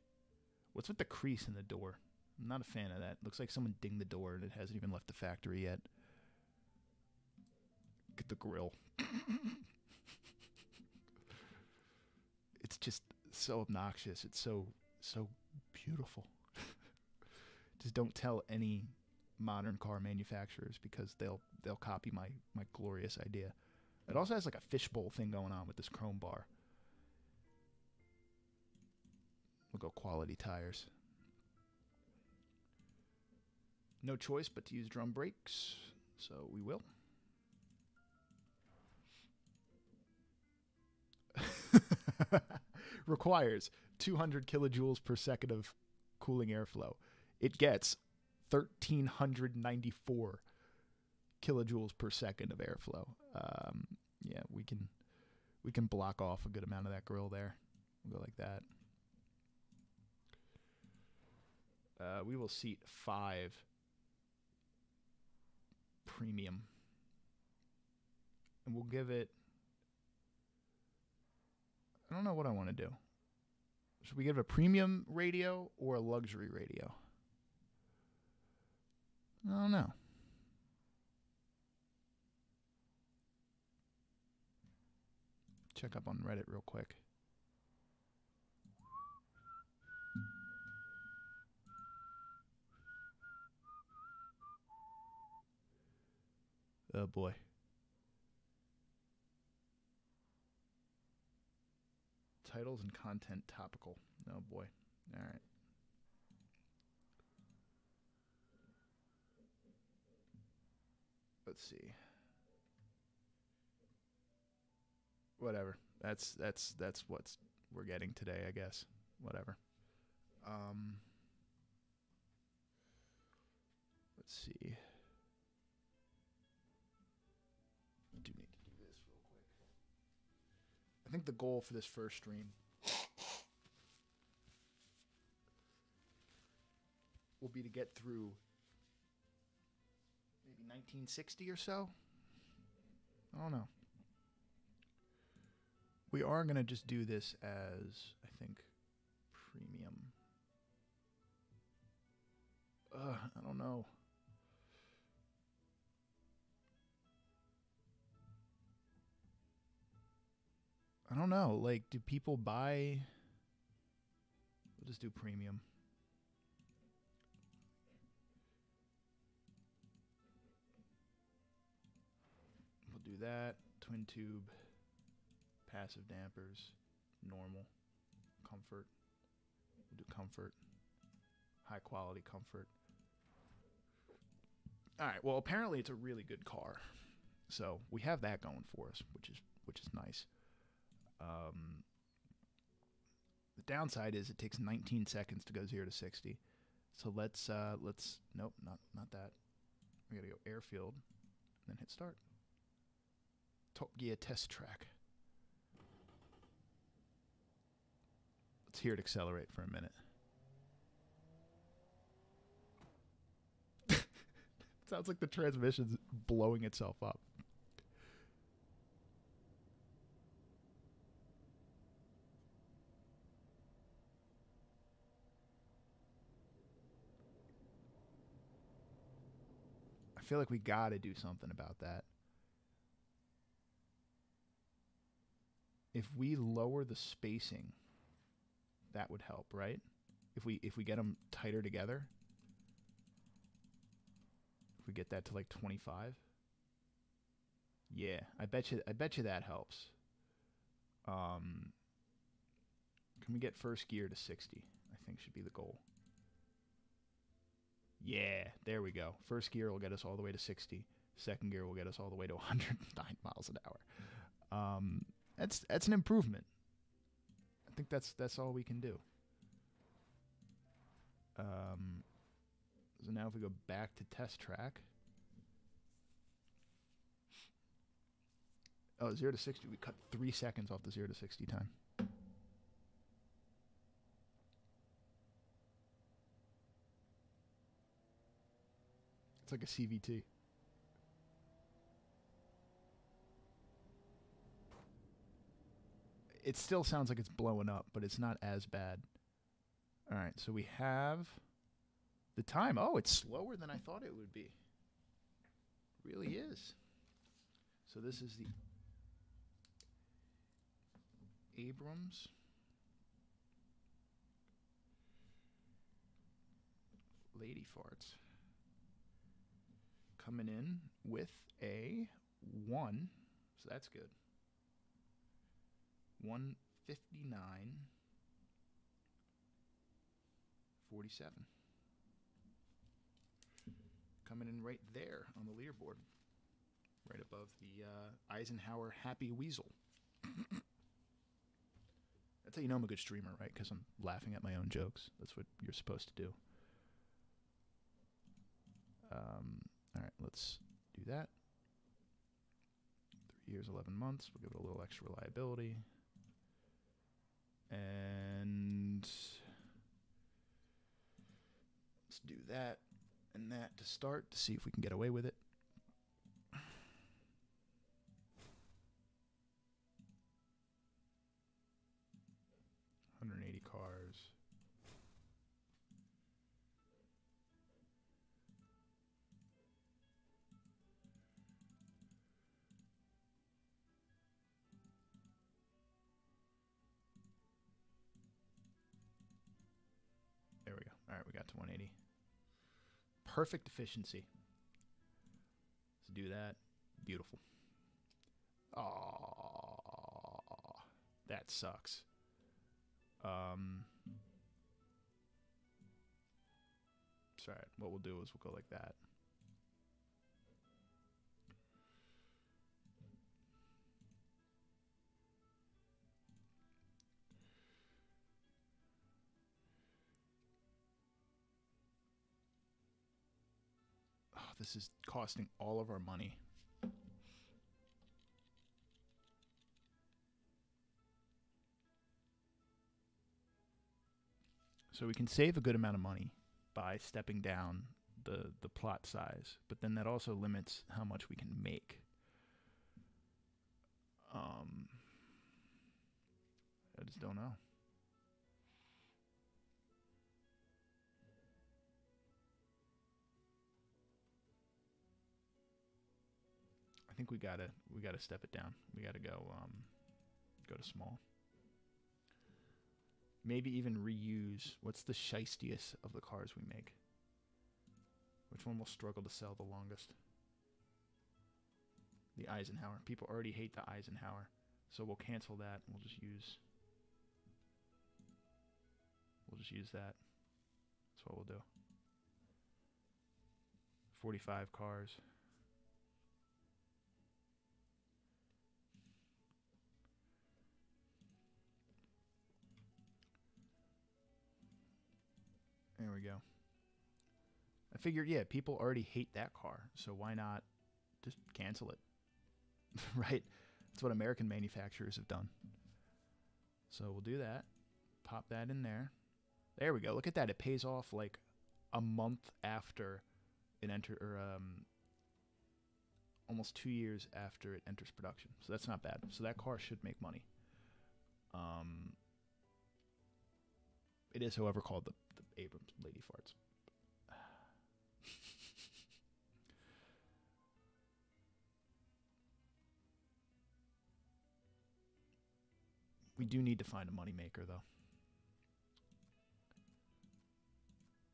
What's with the crease in the door? I'm not a fan of that. Looks like someone dinged the door and it hasn't even left the factory yet. Get the grill. It's just so obnoxious. It's so beautiful. Just don't tell any modern car manufacturers, because they'll copy my glorious idea. It also has like a fishbowl thing going on with this chrome bar. We'll go quality tires. No choice but to use drum brakes, so we will. Requires 200 kilojoules per second of cooling airflow. It gets 1,394 kilojoules per second of airflow. Yeah, we can block off a good amount of that grill there. We'll go like that. We will seat 5 premium, and we'll give it, I don't know what I want to do. Should we give it a premium radio or a luxury radio? I don't know. Check up on Reddit real quick. Oh boy. Titles and content topical. Oh boy. All right. Let's see. Whatever. That's what we're getting today, I guess. Whatever. Let's see. I do need to do this real quick. I think the goal for this first stream will be to get through maybe 1960 or so. I don't know. We are going to just do this as, I think, premium. I don't know. I don't know. Like, do people buy? We'll just do premium. We'll do that. Twin tube, passive dampers, normal, comfort. We'll do comfort, high quality comfort. All right. Well, apparently it's a really good car, so we have that going for us, which is nice. The downside is it takes 19 seconds to go 0 to 60. So let's nope, not that. We gotta go airfield, then hit start. Top Gear test track. Let's hear it accelerate for a minute. Sounds like the transmission's blowing itself up. I feel like we gotta do something about that. If we lower the spacing, that would help, right? If we get them tighter together. If we get that to like 25. Yeah, I bet you that helps. Can we get first gear to 60? I think should be the goal. Yeah, there we go. First gear will get us all the way to 60. Second gear will get us all the way to 109 miles an hour. That's an improvement. I think that's all we can do. So now if we go back to test track. Oh, 0 to 60. We cut 3 seconds off the 0 to 60 time. It's like a CVT. It still sounds like it's blowing up, but it's not as bad. All right, so we have the time. Oh, it's slower than I thought it would be. It really is. So this is the Abrams Lady Farts coming in with a 1, so that's good. 159.47. Coming in right there on the leaderboard, right above the Eisenhower Happy Weasel. That's how you know I'm a good streamer, right? Because I'm laughing at my own jokes. That's what you're supposed to do. All right, let's do that. 3 years, 11 months. We'll give it a little extra reliability. And let's do that and that to start to see if we can get away with it. 180 cars. There we go. All right, we got to 180. Perfect efficiency. Let's do that. Beautiful. Oh, that sucks. Sorry, what we'll do is we'll go like that. Oh, this is costing all of our money. So we can save a good amount of money by stepping down the plot size, but then that also limits how much we can make. I just don't know. I think we gotta step it down. We gotta go Go to small. Maybe even reuse. What's the shiestiest of the cars we make? Which one will struggle to sell the longest? The Eisenhower. People already hate the Eisenhower. So we'll cancel that and we'll just use that. That's what we'll do. 45 cars. There we go. I figured, yeah, people already hate that car, so why not just cancel it? Right? That's what American manufacturers have done. So we'll do that. Pop that in there. There we go. Look at that. It pays off like a month after it almost 2 years after it enters production. So that's not bad. So that car should make money. It is, however, called the Abrams Lady Farts. We do need to find a moneymaker, though.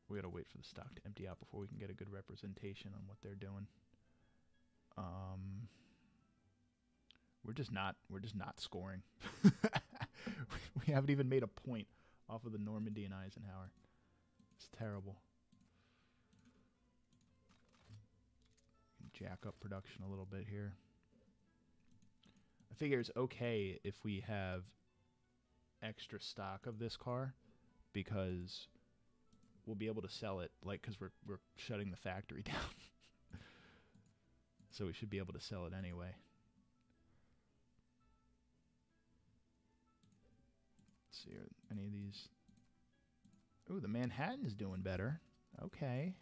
We gotta wait for the stock to empty out before we can get a good representation on what they're doing. We're just not scoring. We haven't even made a point off of the Normandy and Eisenhower. It's terrible. Jack up production a little bit here. I figure it's okay if we have extra stock of this car because we'll be able to sell it, like, because we're shutting the factory down. So we should be able to sell it anyway. Let's see, are any of these... Ooh, the Manhattan's doing better. Okay.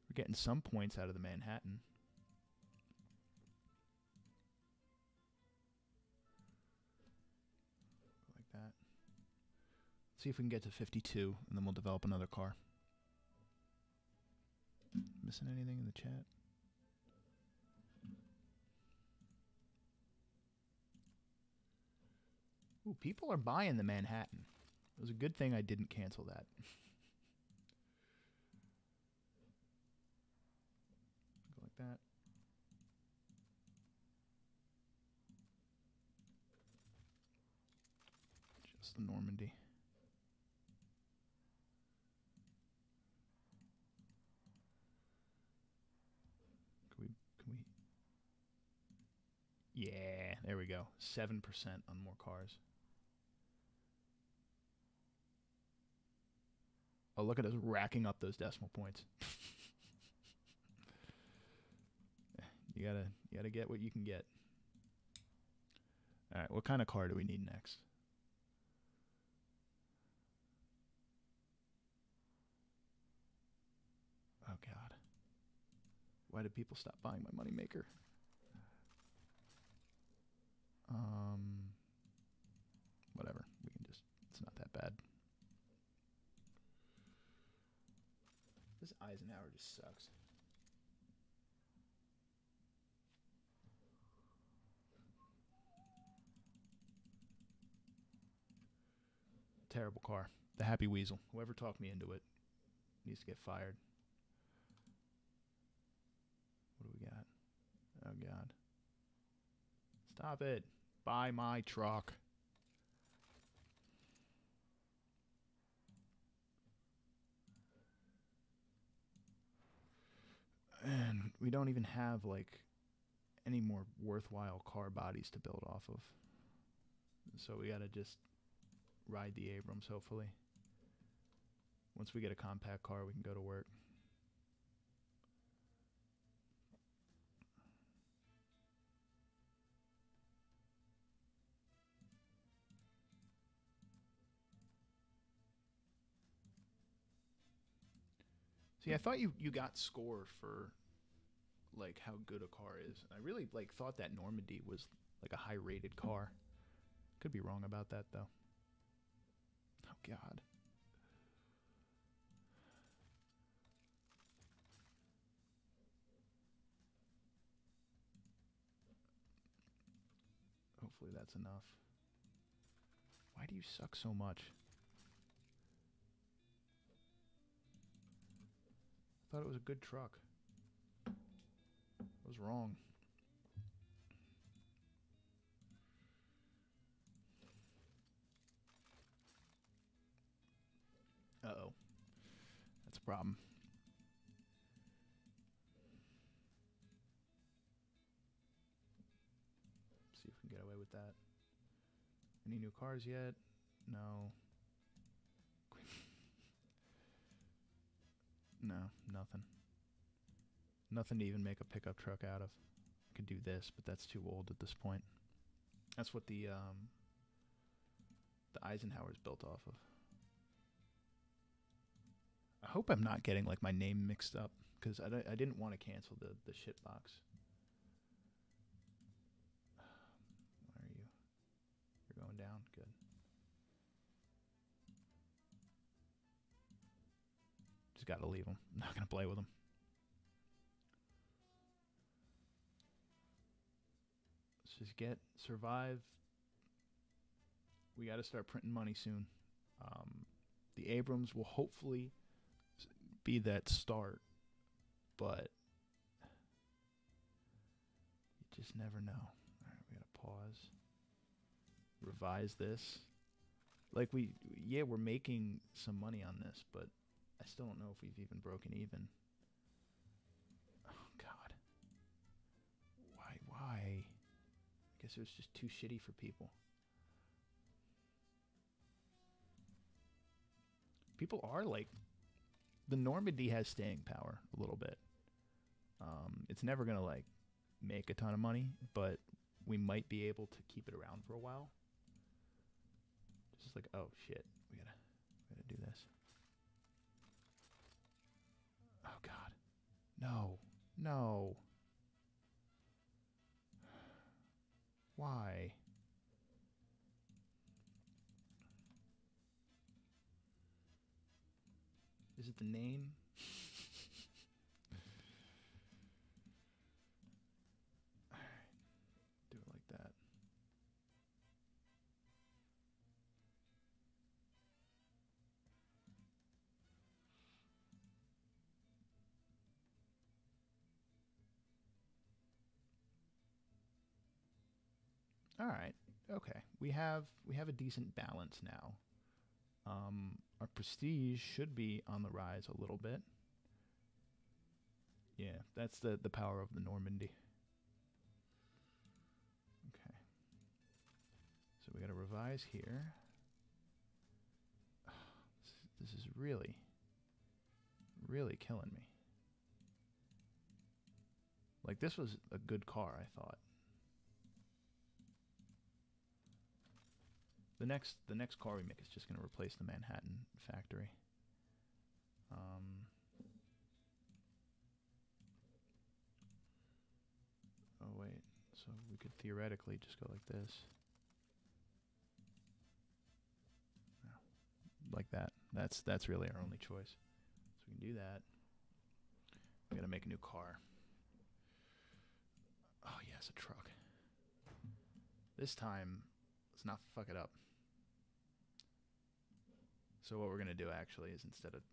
We're getting some points out of the Manhattan. Like that. Let's see if we can get to 52, and then we'll develop another car. Missing anything in the chat? Ooh, people are buying the Manhattan. It was a good thing I didn't cancel that. Go like that. Just the Normandy. Can we? Yeah, there we go. 7% on more cars. Oh, look at us racking up those decimal points. You gotta get what you can get. All right, what kind of car do we need next? Oh God, why did people stop buying my moneymaker? Whatever. We can just. It's not that bad. This Eisenhower just sucks. Terrible car. The Happy Weasel. Whoever talked me into it needs to get fired. What do we got? Oh, God. Stop it. Buy my truck. And we don't even have, like, any more worthwhile car bodies to build off of. So we gotta just ride the Abrams, hopefully. Once we get a compact car, we can go to work. See, I thought you got score for, like, how good a car is. I really, like, thought that Normandy was, like, a high-rated car. Could be wrong about that, though. Oh, God. Hopefully that's enough. Why do you suck so much? I thought it was a good truck. I was wrong. Uh-oh. That's a problem. See if we can get away with that. Any new cars yet? No. No, nothing. Nothing to even make a pickup truck out of. I could do this, but that's too old at this point. That's what the Eisenhower's built off of. I hope I'm not getting like my name mixed up, because I didn't want to cancel the shit box. Where are you? You're going down? Good. Just gotta leave them. I'm not gonna play with them. Let's just survive. We gotta start printing money soon. The Abrams will hopefully be that start, but you just never know. All right, we gotta pause. Revise this. Like we're making some money on this, but I still don't know if we've even broken even. Oh God. Why? I guess it was just too shitty for people. People are like, the Normandy has staying power a little bit. It's never gonna like make a ton of money, but we might be able to keep it around for a while. Just like, oh shit, we gotta do this. Oh God, no. Why? Is it the name? Do it like that. All right. Okay. We have a decent balance now. Our prestige should be on the rise a little bit. Yeah, that's the power of the Normandy. Okay. So we got to revise here. This is really killing me. Like, this was a good car, I thought. The next car we make is just going to replace the Manhattan factory. Oh wait, so we could theoretically just go like this. No, like that. That's really our only choice. So we can do that. We gotta make a new car. Oh yes, a truck. This time, let's not fuck it up. So what we're going to do actually is, instead of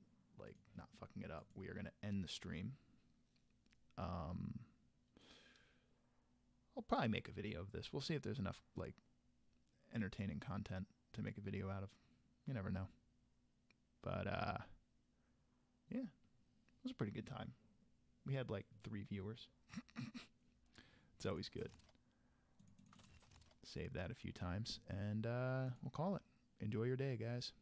like not fucking it up, we are going to end the stream. I'll probably make a video of this. We'll see if there's enough like entertaining content to make a video out of. You never know. But yeah, it was a pretty good time. We had like 3 viewers. It's always good. Save that a few times, and we'll call it. Enjoy your day, guys.